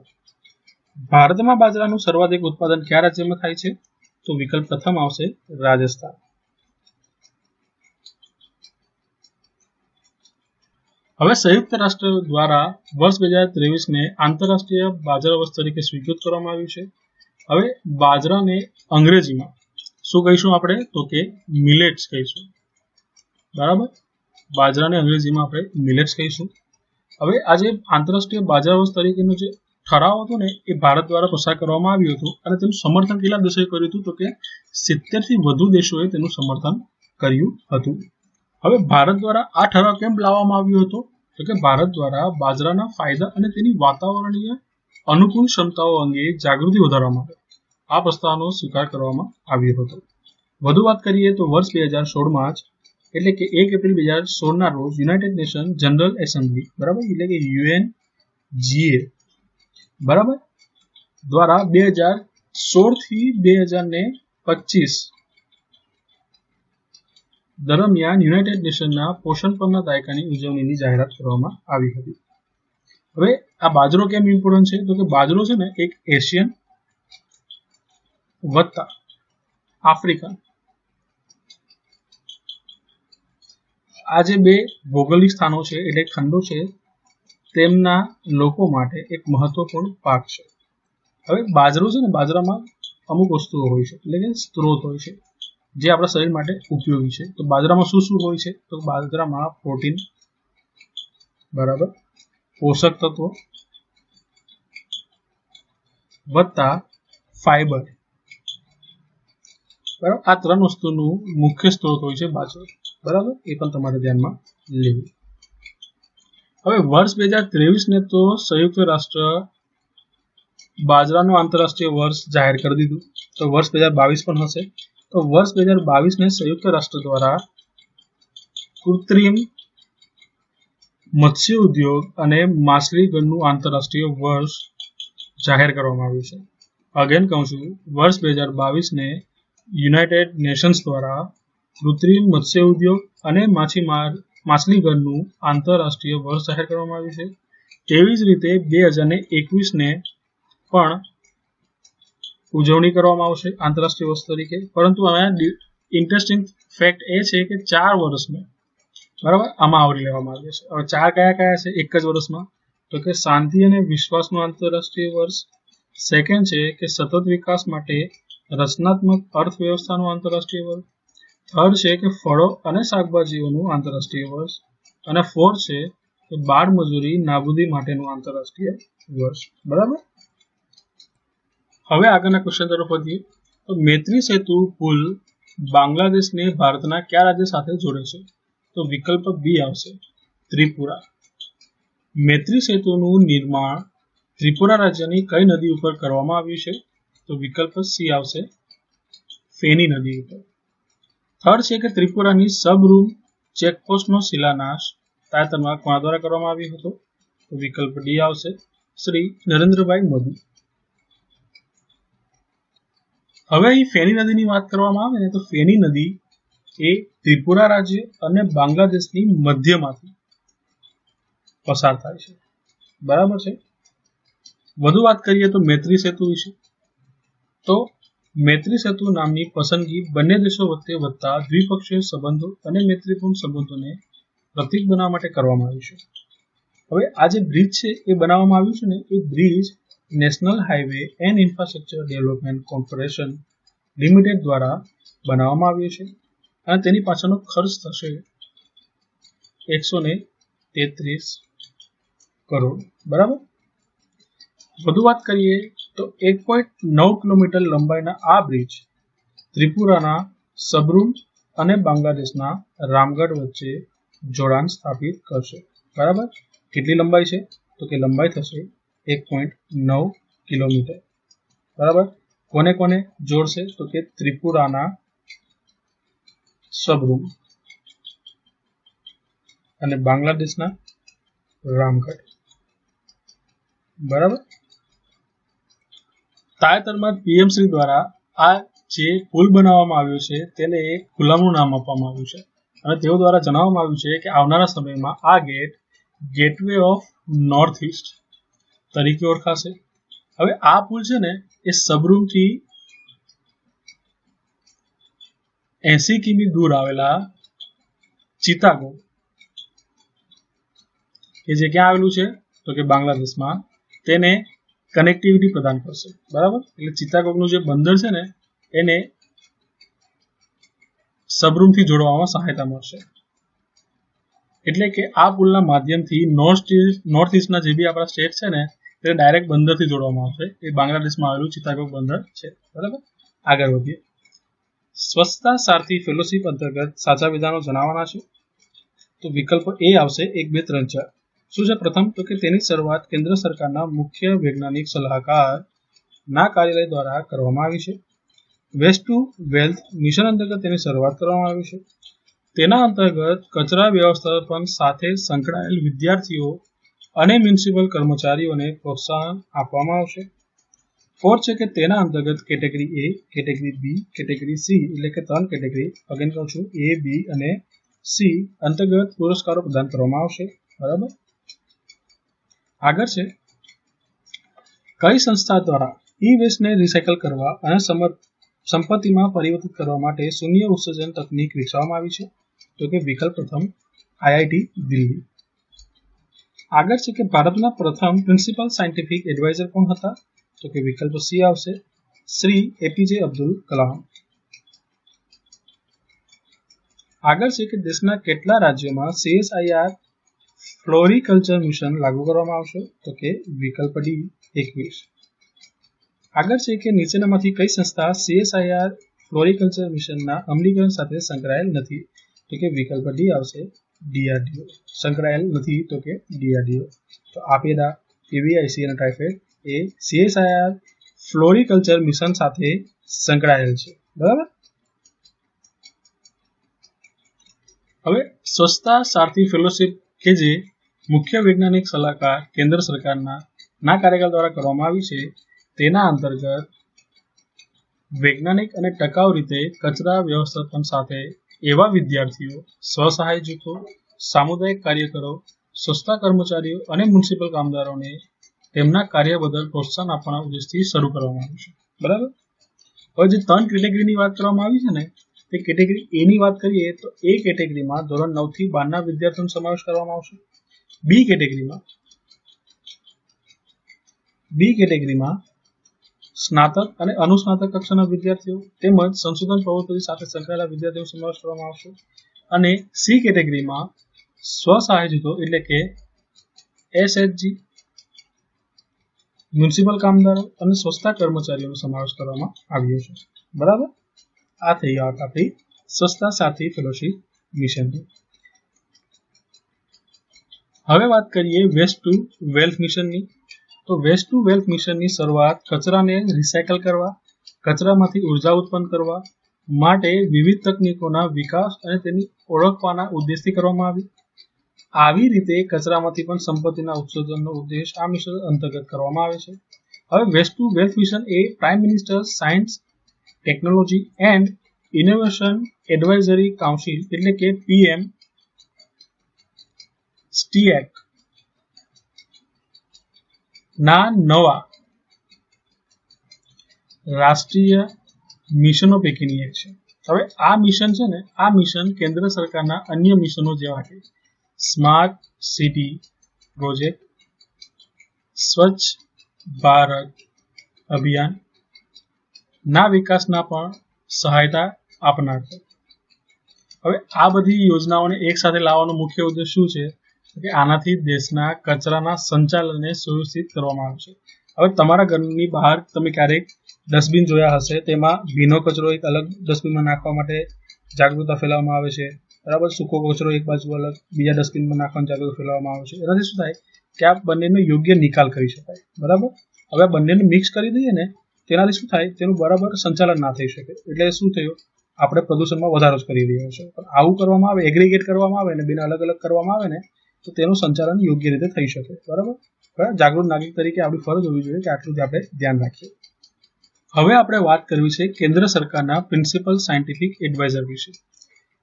ભારતમાં બાજરાનું સર્વાધિક ઉત્પાદન કયા રાજ્યમાં થાય છે તો વિકલ્પ પ્રથમ આવશે રાજસ્થાન। હવે સંયુક્ત રાષ્ટ્ર દ્વારા વર્ષ 2023 ને આંતરરાષ્ટ્રીય બાજરા વર્ષ તરીકે સ્વીકૃત કરવામાં આવ્યું છે। હવે બાજરાને અંગ્રેજીમાં શું કહીશું આપણે તો કે મિલેટ્સ કહીશું, બરાબર। બાજરાને અંગ્રેજીમાં આપણે મિલેટ્સ કહીશું। હવે આ જે આંતરરાષ્ટ્રીય બાજરા વર્ષ તરીકેનો જે ઠરાવ હતો ને એ ભારત દ્વારા પસાર કરવામાં આવ્યું હતું અને તેનું સમર્થન કેટલા દેશોએ કર્યું હતું તો કે 70 થી વધુ દેશોએ તેનું સમર્થન કર્યું હતું। હવે ભારત દ્વારા આ ઠરાવ કેમ લાવવામાં આવ્યો હતો તો કે ભારત દ્વારા બાજરાના ફાયદા અને તેની વાતાવરણીય અનુકૂળ ક્ષમતાઓ અંગે જાગૃતિ વધારવા માટે આ પ્રસ્તાવનો સ્વીકાર કરવામાં આવ્યો હતો। વધુ વાત કરીએ તો વર્ષ 2016માં જ એટલે કે 1 એપ્રિલ 2016 ના રોજ યુનાઇટેડ નેશન જનરલ એસેમ્બલી, બરાબર, એટલે કે UNGA, બરાબર, દ્વારા 2016 થી 2025 દરમિયાન યુનાઇટેડ નેશનના પોષણ પખવાડિયાના દાયકાની ઉજવણીની જાહેરાત કરવામાં આવી હતી। હવે આ બાજરો કેમ ઇમ્પોર્ટન્ટ છે તો કે બાજરો છે ને એક એશિયન વત્તા આફ્રિકન આ જે બે ભૌગોલિક સ્થાનો છે એટલે ખંડો છે તેમના લોકો માટે એક મહત્વપૂર્ણ પાક છે। હવે બાજરો છે ને બાજરામાં અમુક વસ્તુઓ હોય છે એટલે કે સ્ત્રોત હોય છે જે આપણા શરીર માટે ઉપયોગી છે। તો બાજરામાં શું શું હોય છે તો બાજરામાં પ્રોટીન, બરાબર, પોષક તત્વો વત્તા ફાઈબર, બરાબર, આ ત્રણ વસ્તુનું મુખ્ય સ્ત્રોત હોય છે બાજરો, બરાબર, એ પણ તમારે ધ્યાનમાં લેવું। હવે વર્ષ 2023 ને તો સંયુક્ત રાષ્ટ્ર બાજરાનું આંતરરાષ્ટ્રીય વર્ષ જાહેર કરી દીધું, તો વર્ષ 2022 પણ હશે। તો વર્ષ 2022 ને સંયુક્ત રાષ્ટ્ર દ્વારા કૃત્રિમ મત્સ્ય ઉદ્યોગ અને માછલીઘરનું આંતરરાષ્ટ્રીય વર્ષ જાહેર કરવામાં આવ્યું છે. અગેન કહું છું, વર્ષ 2022 ને યુનાઇટેડ નેશન્સ દ્વારા કૃત્રિમ મત્સ્ય ઉદ્યોગ અને માછલીઘરનું આંતરરાષ્ટ્રીય વર્ષ જાહેર કરવામાં આવ્યું છે. તેવી જ રીતે 2021 ને પણ ઉજવણી કરવામાં આવશે આંતરરાષ્ટ્રીય વર્ષ તરીકે. પરંતુ અહીંયા ઇન્ટરેસ્ટિંગ ફેક્ટ એ છે કે 4 વર્ષમાં, બરાબર, આમાં આવરી લેવામાં આવ્યું છે. હવે 4 કયા કયા છે એક જ વર્ષમાં? તો કે શાંતિ અને વિશ્વાસનું આંતરરાષ્ટ્રીય વર્ષ, સેકન્ડ છે કે સતત વિકાસ માટે રચનાત્મક અર્થવ્યવસ્થાનું આંતરરાષ્ટ્રીય વર્ષ, થર્ડ છે કે ફળો અને શાકભાજીઓનું આંતરરાષ્ટ્રીય વર્ષ, અને ફોર્થ છે કે બાળ મજૂરી નાબૂદી માટેનું આંતરરાષ્ટ્રીય વર્ષ. બરાબર. હવે આગળના ક્વેશ્ચન તરફ વધીએ. તો મૈત્રી સેતુ પુલ બાંગ્લાદેશને ભારતના કયા રાજ્ય સાથે જોડે છે? તો વિકલ્પ બી આવશે, ત્રિપુરા. મૈત્રી સેતુનું નિર્માણ ત્રિપુરા રાજ્યની કઈ નદી ઉપર કરવામાં આવ્યું છે? તો વિકલ્પ સી આવશે, ફેની નદી ઉપર. થર્ડ છે કે ત્રિપુરાની સબરૂમ ચેકપોસ્ટનો શિલાન્યાસ તાજેતરમાં કોના દ્વારા કરવામાં આવ્યો હતો? તો વિકલ્પ ડી આવશે, શ્રી નરેન્દ્રભાઈ મોદી. હવે અહીં ફેની નદીની વાત કરવામાં આવે ને તો ફેની નદી એ ત્રિપુરા રાજ્ય અને બાંગ્લાદેશની મધ્યમાંથી પસાર થાય છે. બરાબર છે. વધુ વાત કરીએ તો મૈત્રી સેતુ વિશે. તો મૈત્રી સેતુ નામની પસંદગી બંને દેશો વચ્ચે વધતા દ્વિપક્ષીય સંબંધો અને મૈત્રીપૂર્ણ સંબંધોને પ્રતીક બનાવવા માટે કરવામાં આવ્યું છે. હવે આ જે બ્રિજ છે એ બનાવવામાં આવ્યું છે ને, એ bridge national highway and infrastructure development corporation limited દ્વારા બનાવવામાં આવ્યું છે અને તેની પાછળનો ખર્ચ થશે 133 કરોડ. બરાબર. વધુ વાત કરીએ તો 1.9 કિલોમીટર લંબાઈના આ બ્રિજ ત્રિપુરાના સબરૂમ અને બાંગ્લાદેશના રામગઢ વચ્ચે જોડાણ સ્થાપિત કરશે. બરાબર. કેટલી લંબાઈ છે? તો કે લંબાઈ થશે 1.9 કિલોમીટર. બરાબર. કોને કોને જોડશે? તો કે ત્રિપુરાના સબરૂમ અને બાંગ્લાદેશના રામગઢ. બરાબર. તાજેતરમાં પીએમસી દ્વારા આ જે પુલ બનાવવામાં આવ્યો છે તેને એક ખુલ્લાનું નામ આપવામાં આવ્યું છે અને તેઓ દ્વારા જણાવવામાં આવ્યું છે કે આવનારા સમયમાં આ ગેટવે ઓફ નોર્થ ઇસ્ટ તરીકે ઓળખાશે. હવે આ પુલ છે ને એ સબરૂમથી 80 કિમી દૂર આવેલા ચિતાગોંગ, કે જે ક્યાં આવેલું છે? તો કે બાંગ્લાદેશમાં, તેને કનેક્ટિવિટી પ્રદાન કરશે. બરાબર. એટલે ચિતાગોંગનું જે બંદર છે ને એને સબરૂમથી જોડવામાં સહાયતા મળશે. એટલે કે આ પુલના માધ્યમથી નોર્થ ઇસ્ટના જે બી આપણા સ્ટેટ છે ને તેને ડાયરેક્ટ બંદરથી જોડવામાં આવશે. એ બાંગ્લાદેશમાં આવેલું ચિતાગોંગ બંદર છે. બરાબર. આગળ વધીએ. સ્વચ્છતા સારથી ફેલોશિપ અંતર્ગત સાચા વિધાનો જણાવવાના છે. તો વિકલ્પ એ આવશે 1, 2, 3, 4. શું છે? પ્રથમ તો કે તેની શરૂઆત કેન્દ્ર સરકારના મુખ્ય વૈજ્ઞાનિક સલાહકાર ના કાર્યાલય દ્વારા કરવામાં આવી છે. વેસ્ટ ટુ વેલ્થ મિશન અંતર્ગત તેની શરૂઆત કરવામાં આવી છે. તેના અંતર્ગત કચરા વ્યવસ્થાપન સાથે સંકળાયેલ વિદ્યાર્થીઓ અને મ્યુનિસિપલ કર્મચારીઓને પ્રોત્સાહન આપવામાં આવશે. ફોર્થ છે કે તેના અંતર્ગત કેટેગરી એ, કેટેગરી બી, કેટેગરી સી, એટલે કે 3 કેટેગરી, અગેન કહું છું, એ, બી અને સી અંતર્ગત પુરસ્કારો પ્રદાન કરવામાં આવશે. બરાબર. આગળ છે, કઈ સંસ્થા દ્વારા ઈ વેસ્ટને રિસાયકલ કરવા અને સંપત્તિમાં પરિવર્તિત કરવા માટે શૂન્ય ઉત્સર્જન તકનીક વિકસાવવામાં આવી છે? તો કે વિકલ્પ પ્રથમ, આઈઆઈટી દિલ્હી. આગળ છે કે ભારતના પ્રથમ પ્રિન્સિપલ સાયન્ટિફિક એડવાઇઝર કોણ હતા? તો કે વિકલ્પ સી આવશે, શ્રી એપીજે અબ્દુલ કલામ. આગળ છે કે દેશના કેટલા રાજ્યોમાં CSIR ફ્લોરિકલ્ચર મિશન લાગુ કરવામાં આવશે? તો કે વિકલ્પ ડી 21. આગળ છે કે નીચેનામાંથી કઈ સંસ્થા CSIR ફ્લોરિકલ્ચર મિશનના અમલીકરણ સાથે સંકળાયેલ નથી? તો કે વિકલ્પ ડી આવશે, DRDO. સંકળાયેલ નથી તો કે DRDO. તો આપેલા PBIC અને ટ્રાઇફેડ એ CSIR ફ્લોરિકલ્ચર મિશન સાથે સંકળાયેલ છે. બરાબર. હવે સ્વચ્છતા સારથી ફેલોશિપ કે જે મુખ્ય વૈજ્ઞાનિક સલાહકાર કેન્દ્ર સરકારના કાર્યકાળ દ્વારા કરવામાં આવી છે તેના અંતર્ગત વૈજ્ઞાનિક અને ટકાઉ રીતે કચરા વ્યવસ્થાપન સાથે એવા વિદ્યાર્થીઓ, સ્વસહાય જૂથો, સામુદાયિક કાર્યકરો, સ્વચ્છતા કર્મચારીઓ અને મ્યુનિસિપલ કામદારોને તેમના કાર્ય બદલ પ્રોત્સાહન આપવાના ઉદ્દેશથી શરૂ કરવામાં આવ્યું છે. બરાબર. હવે જે 3 કેટેગરીની વાત કરવામાં આવી છે ને, તે કેટેગરી એ ની વાત કરીએ તો એ કેટેગરીમાં ધોરણ 9 થી 12 ના વિદ્યાર્થીઓનો સમાવેશ કરવામાં આવશે. બી કેટેગરીમાં સ્નાતક અને અનુસ્નાતક કક્ષાના વિદ્યાર્થીઓ તેમજ સંશોધન પ્રવૃત્તિ સાથે સંકળાયેલા વિદ્યાર્થીઓનો સમાવેશ કરવામાં આવશે. અને સી કેટેગરીમાં સ્વસહાય જૂથો એટલે કે એસએચજી, મ્યુનિસિપલ કામદારો અને સ્વચ્છતા કર્મચારીઓનો સમાવેશ કરવામાં આવ્યો છે. બરાબર. આ થઈ વાત આપણી સ્વચ્છતા સાથી ફેલોશિપ મિશનની. હવે વાત કરીએ વેસ્ટ ટુ વેલ્થ મિશનની. તો વેસ્ટ ટુ વેલ્થ મિશનની શરૂઆત કચરાને રિસાયકલ કરવા, કચરામાંથી ઉર્જા ઉત્પન્ન કરવા માટે વિવિધ તકનીકોના વિકાસ અને તેની ઓળખવાના ઉદ્દેશથી કરવામાં આવી. આવી રીતે કચરામાંથી પણ સંપત્તિના ઉત્સર્જનનો ઉદ્દેશ આ મિશન અંતર્ગત કરવામાં આવે છે. હવે વેસ્ટ ટુ વેલ્થ મિશન એ prime minister science, technology and innovation advisory council એટલે કે PM STEAC ના નવા રાષ્ટ્રીય મિશનો પૈકીની એક છે. હવે આ મિશન છે ને, આ મિશન કેન્દ્ર સરકારના અન્ય મિશનો જેવા કે સ્માર્ટ સિટી પ્રોજેક્ટ, સ્વચ્છ ભારત અભિયાન ના વિકાસના પણ સહાયતા આપનાર છે. હવે આ બધી યોજનાઓને એક સાથે લાવવાનો મુખ્ય ઉદ્દેશ શું છે કે આનાથી દેશના કચરાના સંચાલનને સુનિશ્ચિત કરવામાં આવે છે. હવે તમારા ઘરની બહાર તમે ક્યારેક ડસ્ટબિન જોયા હશે, તેમાં ભીનો કચરો એક અલગ ડસ્ટબિનમાં નાખવા માટે જાગૃતતા ફેલાવવામાં આવે છે. બરાબર. સૂકો કચરો એક બાજુ અલગ બીજા ડસ્ટબિનમાં નાખવાની જાગૃતતા ફેલાવવામાં આવે છે. એનાથી શું થાય કે આ બંનેનો યોગ્ય નિકાલ કરી શકાય. બરાબર. હવે બંનેને મિક્સ કરી દઈએ ને, તેનાથી શું થાય, તેનું બરાબર સંચાલન ના થઈ શકે. એટલે શું થયું, આપણે પ્રદૂષણમાં વધારો જ કરી રહ્યા છે. પણ આવું કરવામાં આવે, એગ્રીગેટ કરવામાં આવે ને બેને અલગ અલગ કરવામાં આવે ને, તો તેનું સંચાલન યોગ્ય રીતે થઈ શકે. બરાબર. જાગૃત નાગરિક તરીકે આપણી ફરજ હોવી જોઈએ કે આટલું જ આપણે ધ્યાન રાખીએ. હવે આપણે વાત કરવી છે કેન્દ્ર સરકારના પ્રિન્સિપલ સાયન્ટિફિક એડવાઇઝર વિશે.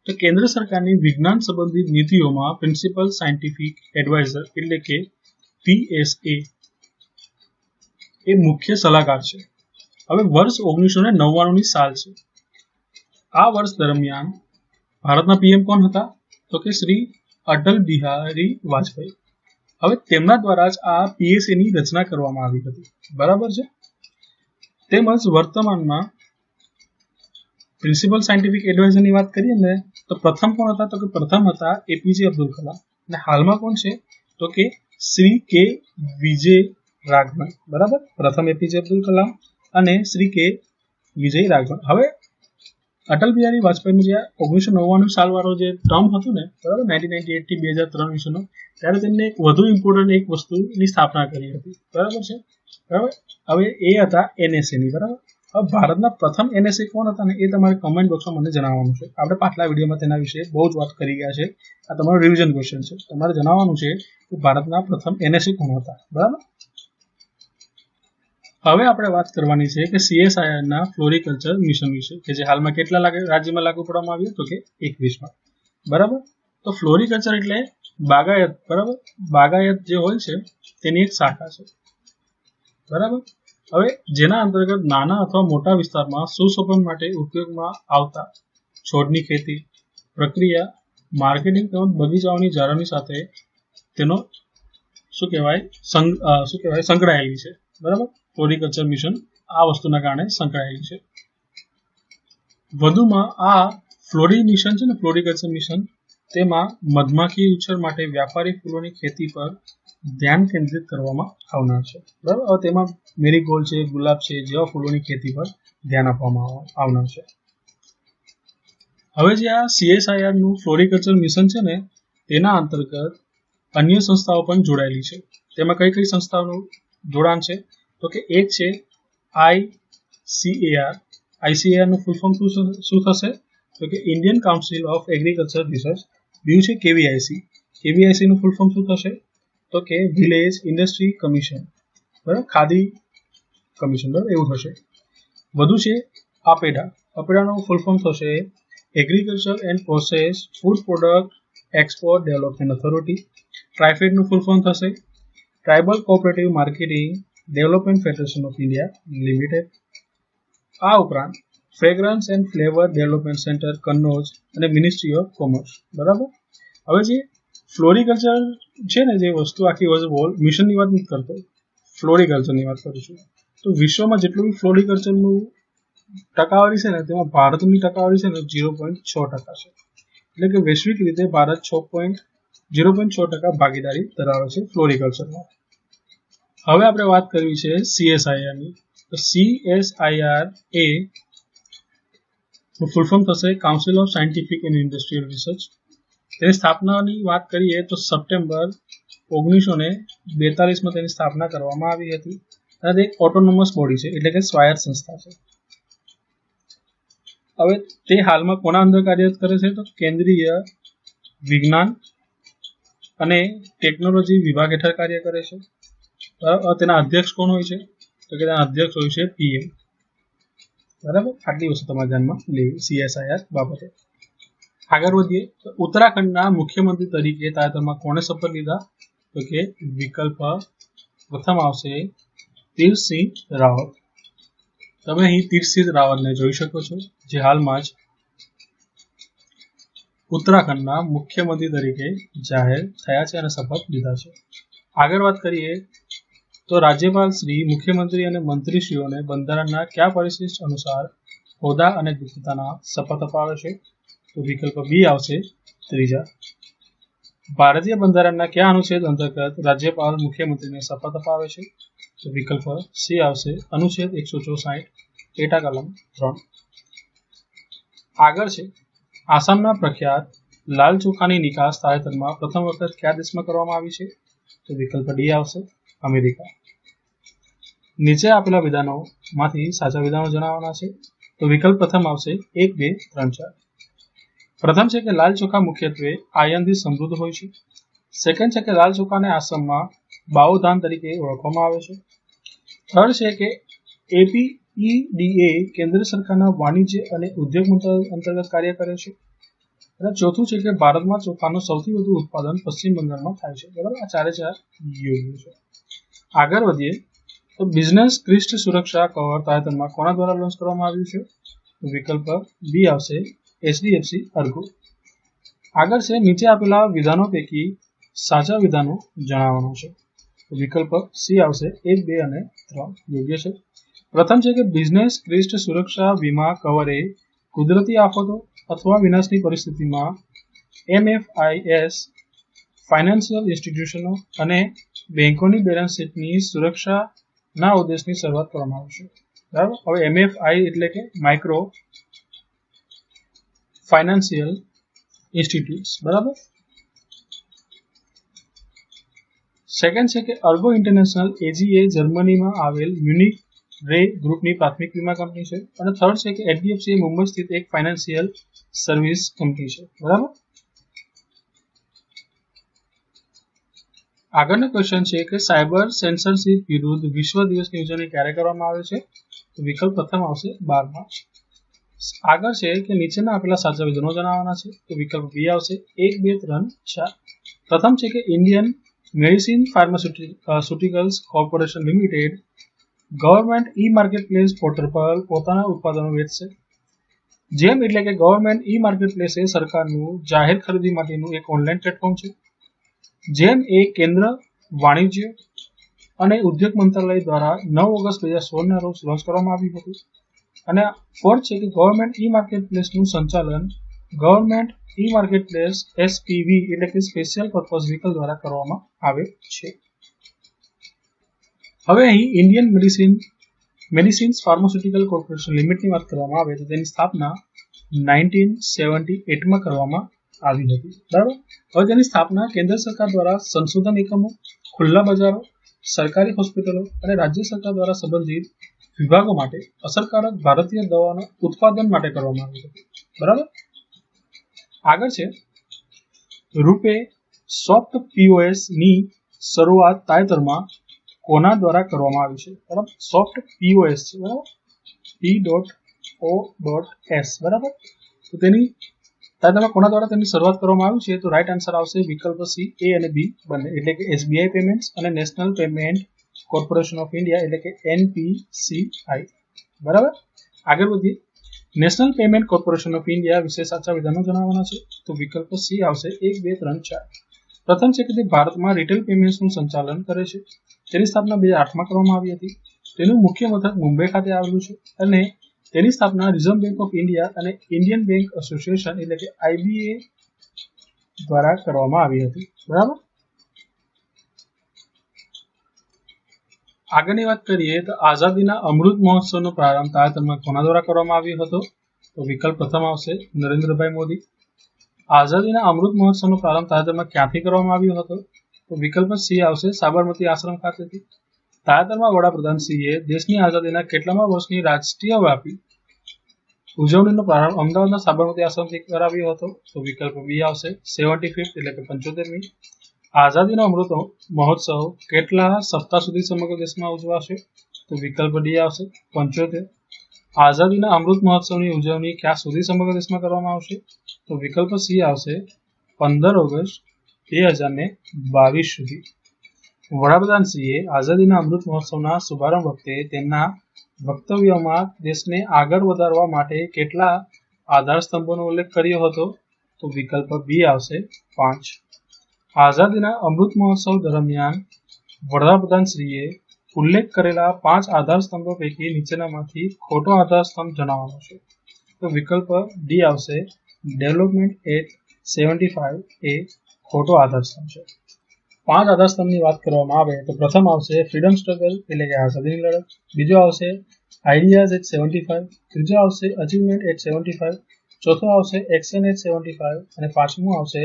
તો કેન્દ્ર સરકારની વિજ્ઞાન સંબંધિત નીતિઓમાં પ્રિન્સિપલ સાયન્ટિફિક એડવાઇઝર એટલે કે PSA એ મુખ્ય સલાહકાર છે. હવે વર્ષ 1999ની સાલ છે. આ વર્ષ દરમિયાન ભારતના PM કોણ હતા? તો કે શ્રી અટલ બિહારી વાજપેયી. હવે તેમના દ્વારા જ આ PSA ની રચના કરવામાં આવી હતી. બરાબર છે. તેમજ વર્તમાનમાં પ્રિન્સિપલ સાયન્ટિફિક એડવાઇઝરની વાત કરીએ ને, તો પ્રથમ કોણ હતા? તો કે પ્રથમ હતા APJ અબ્દુલ કલામ. અને હાલમાં કોણ છે? તો કે શ્રી K વિજય રાઘવન. બરાબર. પ્રથમ APJ અબ્દુલ કલામ અને શ્રી K વિજય રાઘવન. હવે અટલ બિહારી વાજપેયીનું જે 1999 સાલ વાળો જે ટર્મ હતું ને, બરાબર, 1998 થી 2003 વિશેનો, ત્યારે તેમને એક વધુ ઇમ્પોર્ટન્ટ એક વસ્તુની સ્થાપના કરી હતી. બરાબર છે. બરાબર. હવે એ હતા NSA ની. બરાબર. હવે ભારતના પ્રથમ NSA કોણ હતા ને, એ તમારે કમેન્ટ બોક્સમાં મને જણાવવાનું છે. આપણે પાછલા વિડીયોમાં તેના વિશે બહુ જ વાત કરી ગયા છે. આ તમારું રિવિઝન ક્વેશ્ચન છે. તમારે જણાવવાનું છે કે ભારતના પ્રથમ NSA કોણ હતા. બરાબર. હવે આપણે વાત કરવાની છે કે CSIR ના ફ્લોરિકલ્ચર મિશન વિશે, કે જે હાલમાં કેટલા રાજ્યમાં લાગુ પાડવામાં આવ્યું? તો કે 21માં. બરાબર. તો ફ્લોરિકલ્ચર એટલે બાગાયત. બરાબર. બાગાયત જે હોય છે તેની એક શાખા છે. બરાબર. હવે જેના અંતર્ગત નાના અથવા મોટા વિસ્તારમાં સુશોભન માટે ઉપયોગમાં આવતા છોડની ખેતી, પ્રક્રિયા, માર્કેટિંગ તેમજ બગીચાઓની જાળવણી સાથે તેનો સંકળાયેલી છે. બરાબર. ફ્લોરિકલ્ચર મિશન આ વસ્તુના કારણે સંકળાયેલી છે. વધુમાં આ ફ્લોરિકલ્ચર મિશન તેમાં મધમાખી ઉછેર માટે વ્યાપારી ફૂલોની ખેતી પર ધ્યાન કેન્દ્રિત કરવામાં આવનાર છે. બરાબર. હવે તેમાં મેરીગોલ્ડ છે, ગુલાબ છે જેવા ફૂલોની ખેતી પર ધ્યાન આપવામાં આવનાર છે. હવે જે આ CSIR નું ફ્લોરિકલ્ચર મિશન છે ને, તેના અંતર્ગત અન્ય સંસ્થાઓ પણ જોડાયેલી છે. તેમાં કઈ કઈ સંસ્થાઓનું જોડાણ છે? તો કે એક છે ICAR. ICAR નું ફૂલ ફોર્મ શું થશે? તો કે Indian council of agriculture research. બીજું છે KVIC. KVIC નું ફૂલ ફોર્મ શું થશે? તો કે વિલેજ ઇન્ડસ્ટ્રી કમિશન, બરાબર, ખાદી કમિશન, બરાબર, એવું થશે. વધુ છે આપેડા. આપેડાનું ફૂલ ફોર્મ થશે agriculture and process food product export development authority. ટ્રાઇફેડનું ફૂલ ફોર્મ થશે tribal cooperative marketing development federation of India limited. આ ઉપરાંત fragrance and flavour development centre Kannauj અને મિનિસ્ટ્રી ઓફ કોમર્સ, બરાબર. હવે જે ફ્લોરિકલ્ચર છે ને, જે વસ્તુ આખી મિશનની વાત નથી કરતો, ફ્લોરિકલ્ચરની વાત કરું છું. તો વિશ્વમાં જેટલું બી ફ્લોરિકલ્ચરનું ટકાવારી છે ને, તેમાં ભારતની ટકાવારી છે ને 0.6% છે. એટલે કે વૈશ્વિક રીતે ભારત 0.6% ભાગીદારી ધરાવે છે ફ્લોરિકલ્ચરમાં. હવે આપણે વાત કરવી છે CSIR-ની. તો CSIR એ ફૂલ ફોર્મ થશે council of scientific and industrial research. તેની સ્થાપનાની વાત કરીએ તો સપ્ટેમ્બર 1942માં તેની સ્થાપના કરવામાં આવી હતી. અને તે એક ઓટોનોમસ બોડી છે, એટલે કે સ્વાયત્ત સંસ્થા છે. હવે તે હાલમાં કોના અંદર કાર્યરત કરે છે? તો કેન્દ્રીય વિજ્ઞાન અને ટેકનોલોજી વિભાગ હેઠળ કાર્ય કરે છે. તેના અધ્યક્ષ કોણ હોય છે? તો કે તેના અધ્યક્ષ હોય છે PM. બરાબર, આટલી વસ્તુ તમારા ધ્યાનમાં લેવી CSIR બાબતે. આગળ વધીએ તો ઉત્તરાખંડના મુખ્યમંત્રી તરીકે તાજેતરમાં કોણે શપથ લીધા? તો કે વિકલ્પ પ્રથમ આવશે તીરથસિંહ રાવત. તમે અહીં તીરથસિંહ રાવતને જોઈ શકો છો, જે હાલમાં જ ઉત્તરાખંડના મુખ્યમંત્રી તરીકે જાહેર થયા છે અને શપથ લીધા છે. આગળ વાત કરીએ તો રાજ્યપાલ શ્રી મુખ્યમંત્રી અને મંત્રીશ્રીઓને બંધારણના કયા પરિશિષ્ટ અનુસાર હોદ્દા અને ગુપ્તતાના શપથ અપાવે છે? તો વિકલ્પ બી આવશે ત્રીજા. ભારતીય બંધારણના કયા અનુચ્છેદ અંતર્ગત રાજ્યપાલ મુખ્યમંત્રીને શપથ અપાવે છે? તો વિકલ્પ સી આવશે અનુચ્છેદ 164 પેટા કલમ 3. આગળ છે આસામના પ્રખ્યાત લાલ ચોખાની નિકાસ તાજેતરમાં પ્રથમ વખત કયા દેશમાં કરવામાં આવી છે? તો વિકલ્પ ડી આવશે અમેરિકા. નીચે આપેલા વિધાનોમાંથી સાચા વિધાનો જણાવવાના છે. તો વિકલ્પ પ્રથમ આવશે 1, 2, 3, 4. પ્રથમ છે કે લાલ ચોખા મુખ્યત્વે આયર્નથી સમૃદ્ધ હોય છે. સેકન્ડ છે કે લાલ ચોખાને આસામમાં બાઓધાન તરીકે ઓળખવામાં આવે છે. થર્ડ છે કે APEDA કેન્દ્ર સરકારના વાણિજ્ય અને ઉદ્યોગ મંત્રાલય અંતર્ગત કાર્ય કરે છે. અને ચોથું છે કે ભારતમાં ચોખાનું સૌથી વધુ ઉત્પાદન પશ્ચિમ બંગાળમાં થાય છે. બરાબર, આ ચારે ચાર યોગ્ય છે. આગળ વધીએ તો બિઝનેસ ક્રિસ્ટ સુરક્ષા કવર તાજેતરમાં કોના દ્વારા લોન્ચ કરવામાં આવ્યું છે? તો વિકલ્પ બી આવશે HDFC અર્ગો. આગળ છે નીચે આપેલા વિધાનો પૈકી સાચા વિધાનો જણાવવાનો છે. તો વિકલ્પ સી આવશે 1, 2 અને 3 યોગ્ય છે. પ્રથમ છે કે બિઝનેસ ક્રિસ્ટ સુરક્ષા વીમા કવર એ કુદરતી આફતો અથવા વિનાશની પરિસ્થિતિમાં MFIS ફાઇનાન્શિયલ ઇન્સ્ટિટ્યુશનો અને બેંકોની બેલેન્સ શીટની સુરક્ષાના ઉદ્દેશની શરૂઆત કરવામાં આવશે. બરાબર, હવે MFI એટલે કે માઇક્રો ફાઇનાન્શિયલ ઇન્સ્ટિટ્યૂટ્સ. બરાબર. સેકન્ડ છે કે અર્ગો ઇન્ટરનેશનલ AGA જર્મનીમાં આવેલ મ્યુનિક રે ગ્રુપની પ્રાથમિક વીમા કંપની છે. અને થર્ડ છે કે HDFC એ મુંબઈ સ્થિત એક ફાઇનાન્શિયલ સર્વિસ કંપની છે. બરાબર. આગળનો ક્વેશ્ચન છે કે સાયબર સેન્સરશિપ વિરુદ્ધ વિશ્વ દિવસની ઉજવણી ક્યારે કરવામાં આવે છે? તો વિકલ્પ પ્રથમ આવશે 12 માર્ચ. આગળ છે કે નીચેના આપેલા સાચા વિધાનો જણાવવાના છે. તો વિકલ્પ બી આવશે 1, 2, 3, 4. પ્રથમ છે કે Indian medicine pharmaceuticals corporation limited government marketplace portal પર પોતાના ઉત્પાદનો વેચશે. જેમ એટલે કે ગવર્મેન્ટ માર્કેટપ્લેસ એ સરકારનું જાહેર ખરીદી માટેનું એક ઓનલાઈન પ્લેટફોર્મ છે. જેમ એ કેન્દ્ર વાણિજ્ય અને ઉદ્યોગ મંત્રાલય દ્વારા 9 ઓગસ્ટ 2016ના રોજ લોન્ચ કરવામાં આવ્યું હતું. અને ફોર્થ છે કે ગવર્મેન્ટ માર્કેટપ્લેસનું સંચાલન ગવર્મેન્ટ માર્કેટપ્લેસ SPV એટલે કે સ્પેશિયલ પર્પઝ વ્હીકલ દ્વારા કરવામાં આવે છે. હવે અહીં ઇન્ડિયન મેડિસિન્સ ફાર્માસ્યુટિકલ કોર્પોરેશન લિમિટેડની વાત કરવામાં આવે તો તેની સ્થાપના 1978માં કરવામાં આવી હતી. બરાબર. હવે તેની સ્થાપના કેન્દ્ર સરકાર દ્વારા સંશોધન એકમો, ખુલ્લા બજારો, સરકારી હોસ્પિટલો અને રાજ્ય સરકાર દ્વારા સંબંધિત વિભાગો માટે અસરકારક ભારતીય દવાના ઉત્પાદન માટે કરવામાં આવી હતી. બરાબર. આગળ છે રૂપે સોફ્ટ POS ની શરૂઆત તાજેતરમાં કોના દ્વારા કરવામાં આવી છે? બરાબર, સોફ્ટ POS છે, બરાબર, P.O.S, બરાબર. તો તેની તાજેતરમાં કોના દ્વારા તેની શરૂઆત કરવામાં આવી છે? તો રાઈટ આન્સર આવશે વિકલ્પ સી, A અને B બંને, એટલે કે SBI પેમેન્ટ્સ અને national payment corporation of India, એટલે કે NPCI. બરાબર. આગળ વધીએ. National payment corporation of India વિશે સાચા વિધાનો જણાવવાના છે. તો વિકલ્પ સી આવશે 1, 2, 3, 4. પ્રથમ છે કે તે ભારતમાં રિટેલ પેમેન્ટ્સનું સંચાલન કરે છે. તેની સ્થાપના 2008માં કરવામાં આવી હતી. તેનું મુખ્ય મથક મુંબઈ ખાતે આવેલું છે અને તેની સ્થાપના રિઝર્વ બેંક ઓફ ઇન્ડિયા અને ઇન્ડિયન બેંક એસોસિએશન, એટલે કે IBA દ્વારા કરવામાં આવી હતી. બરાબર. આગળની વાત કરીએ તો આઝાદીના અમૃત મહોત્સવનો પ્રારંભ તાજેતરમાં કોના દ્વારા કરવામાં આવ્યો હતો? તો વિકલ્પ પ્રથમ આવશે નરેન્દ્રભાઈ મોદી. આઝાદીના અમૃત મહોત્સવનો પ્રારંભ તાજેતરમાં ક્યાંથી કરવામાં આવ્યો હતો? તો વિકલ્પ સી આવશે સાબરમતી આશ્રમ ખાતેથી. તાજેતરમાં વડાપ્રધાન શ્રીએ દેશની આઝાદીના કેટલામા વર્ષની રાષ્ટ્રીય વ્યાપી ઉજવણીનો પ્રારંભ અમદાવાદના સાબરમતી આશ્રમથી કરાવ્યો હતો? તો વિકલ્પ બી આવશે 75th, એટલે કે 75મી. આઝાદીનો અમૃત મહોત્સવ કેટલા સપ્તાહ સુધી સમગ્ર દેશમાં ઉજવાશે? તો વિકલ્પ ડી આવશે 75. આઝાદીના અમૃત મહોત્સવની ઉજવણી ક્યાં સુધી સમગ્ર દેશમાં કરવામાં આવશે? તો વિકલ્પ સી આવશે 15 ઓગસ્ટ 2022 સુધી. વડાપ્રધાનશ્રીએ આઝાદીના અમૃત મહોત્સવના શુભારંભ વખતે તેમના વક્તવ્યમાં દેશને આગળ વધારવા માટે કેટલા આધાર સ્તંભોનો ઉલ્લેખ કર્યો હતો? તો વિકલ્પ બી આવશે 5. આઝાદીના અમૃત મહોત્સવ દરમિયાન વડાપ્રધાનશ્રીએ ઉલ્લેખ કરેલા 5 આધાર સ્તંભો પૈકી નીચેનામાંથી ખોટો આધાર સ્તંભ જણાવવાનો છે. તો વિકલ્પ ડી આવશે ડેવલપમેન્ટ એટ 75 એ ખોટો આધાર સ્તંભ છે. 5 આધાર સ્તંભની વાત કરવામાં આવે તો પ્રથમ આવશે ફ્રીડમ સ્ટ્રગલ, એટલે કે આઝાદીની લડત. બીજો આવશે આઈડિયાઝ એટ 75. ત્રીજો આવશે અચીવમેન્ટ એટ 75. ચોથો આવશે એક્શન એટ 75 અને પાંચમું આવશે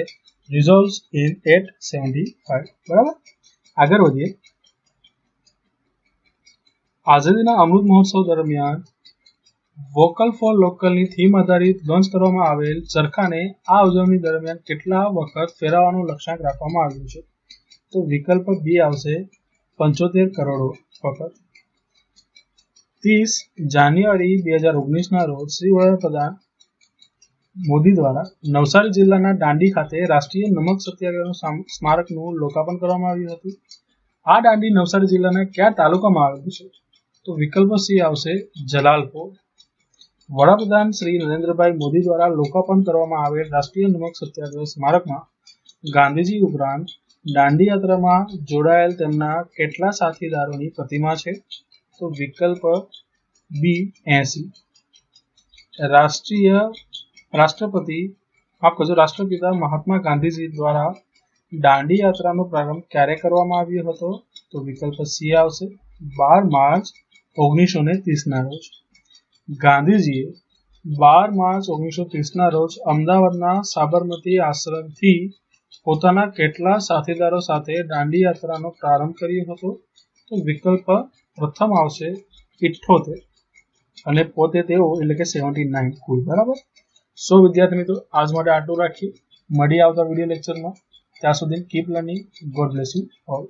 રિઝોલ્વ્સ ઇન એટ 75. બરાબર. આગળ વધીએ. આઝાદીના અમૃત મહોત્સવ દરમિયાન વોકલ ફોર લોકલની થીમ આધારિત લોન્ચ કરવામાં આવેલ ચરખાને આ ઉજવણી દરમિયાન કેટલા વખત ફેરવવાનું લક્ષ્યાંક રાખવામાં આવ્યું છે? તો વિકલ્પ બી આવશે 75 કરોડ વખત. 30 જાન્યુઆરી 2019ના રોજ શ્રી વડાપ્રધાન મોદી દ્વારા નવસારી જિલ્લાના દાંડી ખાતે રાષ્ટ્રીય નમક સત્યાગ્રહ સ્મારકનું લોકાર્પણ કરવામાં આવ્યું હતું. આ દાંડી નવસારી જિલ્લાના કયા તાલુકામાં આવેલું છે? તો વિકલ્પ સી આવશે જલાલપોર. વડાપ્રધાન શ્રી નરેન્દ્રભાઈ મોદી દ્વારા લોકાર્પણ કરવામાં આવેલ રાષ્ટ્રીય નમક સત્યાગ્રહ સ્મારકમાં ગાંધીજી ઉપરાંત દાંડી યાત્રામાં જોડાયેલ તેમના કેટલા સાથીદારોની પ્રતિમા છે? તો વિકલ્પ બી 80. રાષ્ટ્રપિતા મહાત્મા ગાંધીજી દ્વારા દાંડી યાત્રાનો પ્રારંભ ક્યારે કરવામાં આવ્યો હતો? તો વિકલ્પ સી આવશે 12 માર્ચ 1930ના રોજ. ગાંધીજીએ 12 માર્ચ 1930ના રોજ અમદાવાદના સાબરમતી આશ્રમથી પોતાના કેટલા સાથીદારો સાથે દાંડી યાત્રાનો પ્રારંભ કર્યો હતો? તો વિકલ્પ પ્રથમ આવશે 78 અને પોતે તેઓ, એટલે કે 79 કુલ. બરાબર. સો વિદ્યાર્થી મિત્રો, આજ માટે આટલું રાખીએ. મળી આવતા વિડીયો લેક્ચરમાં. ત્યાં સુધી keep learning. God bless you all.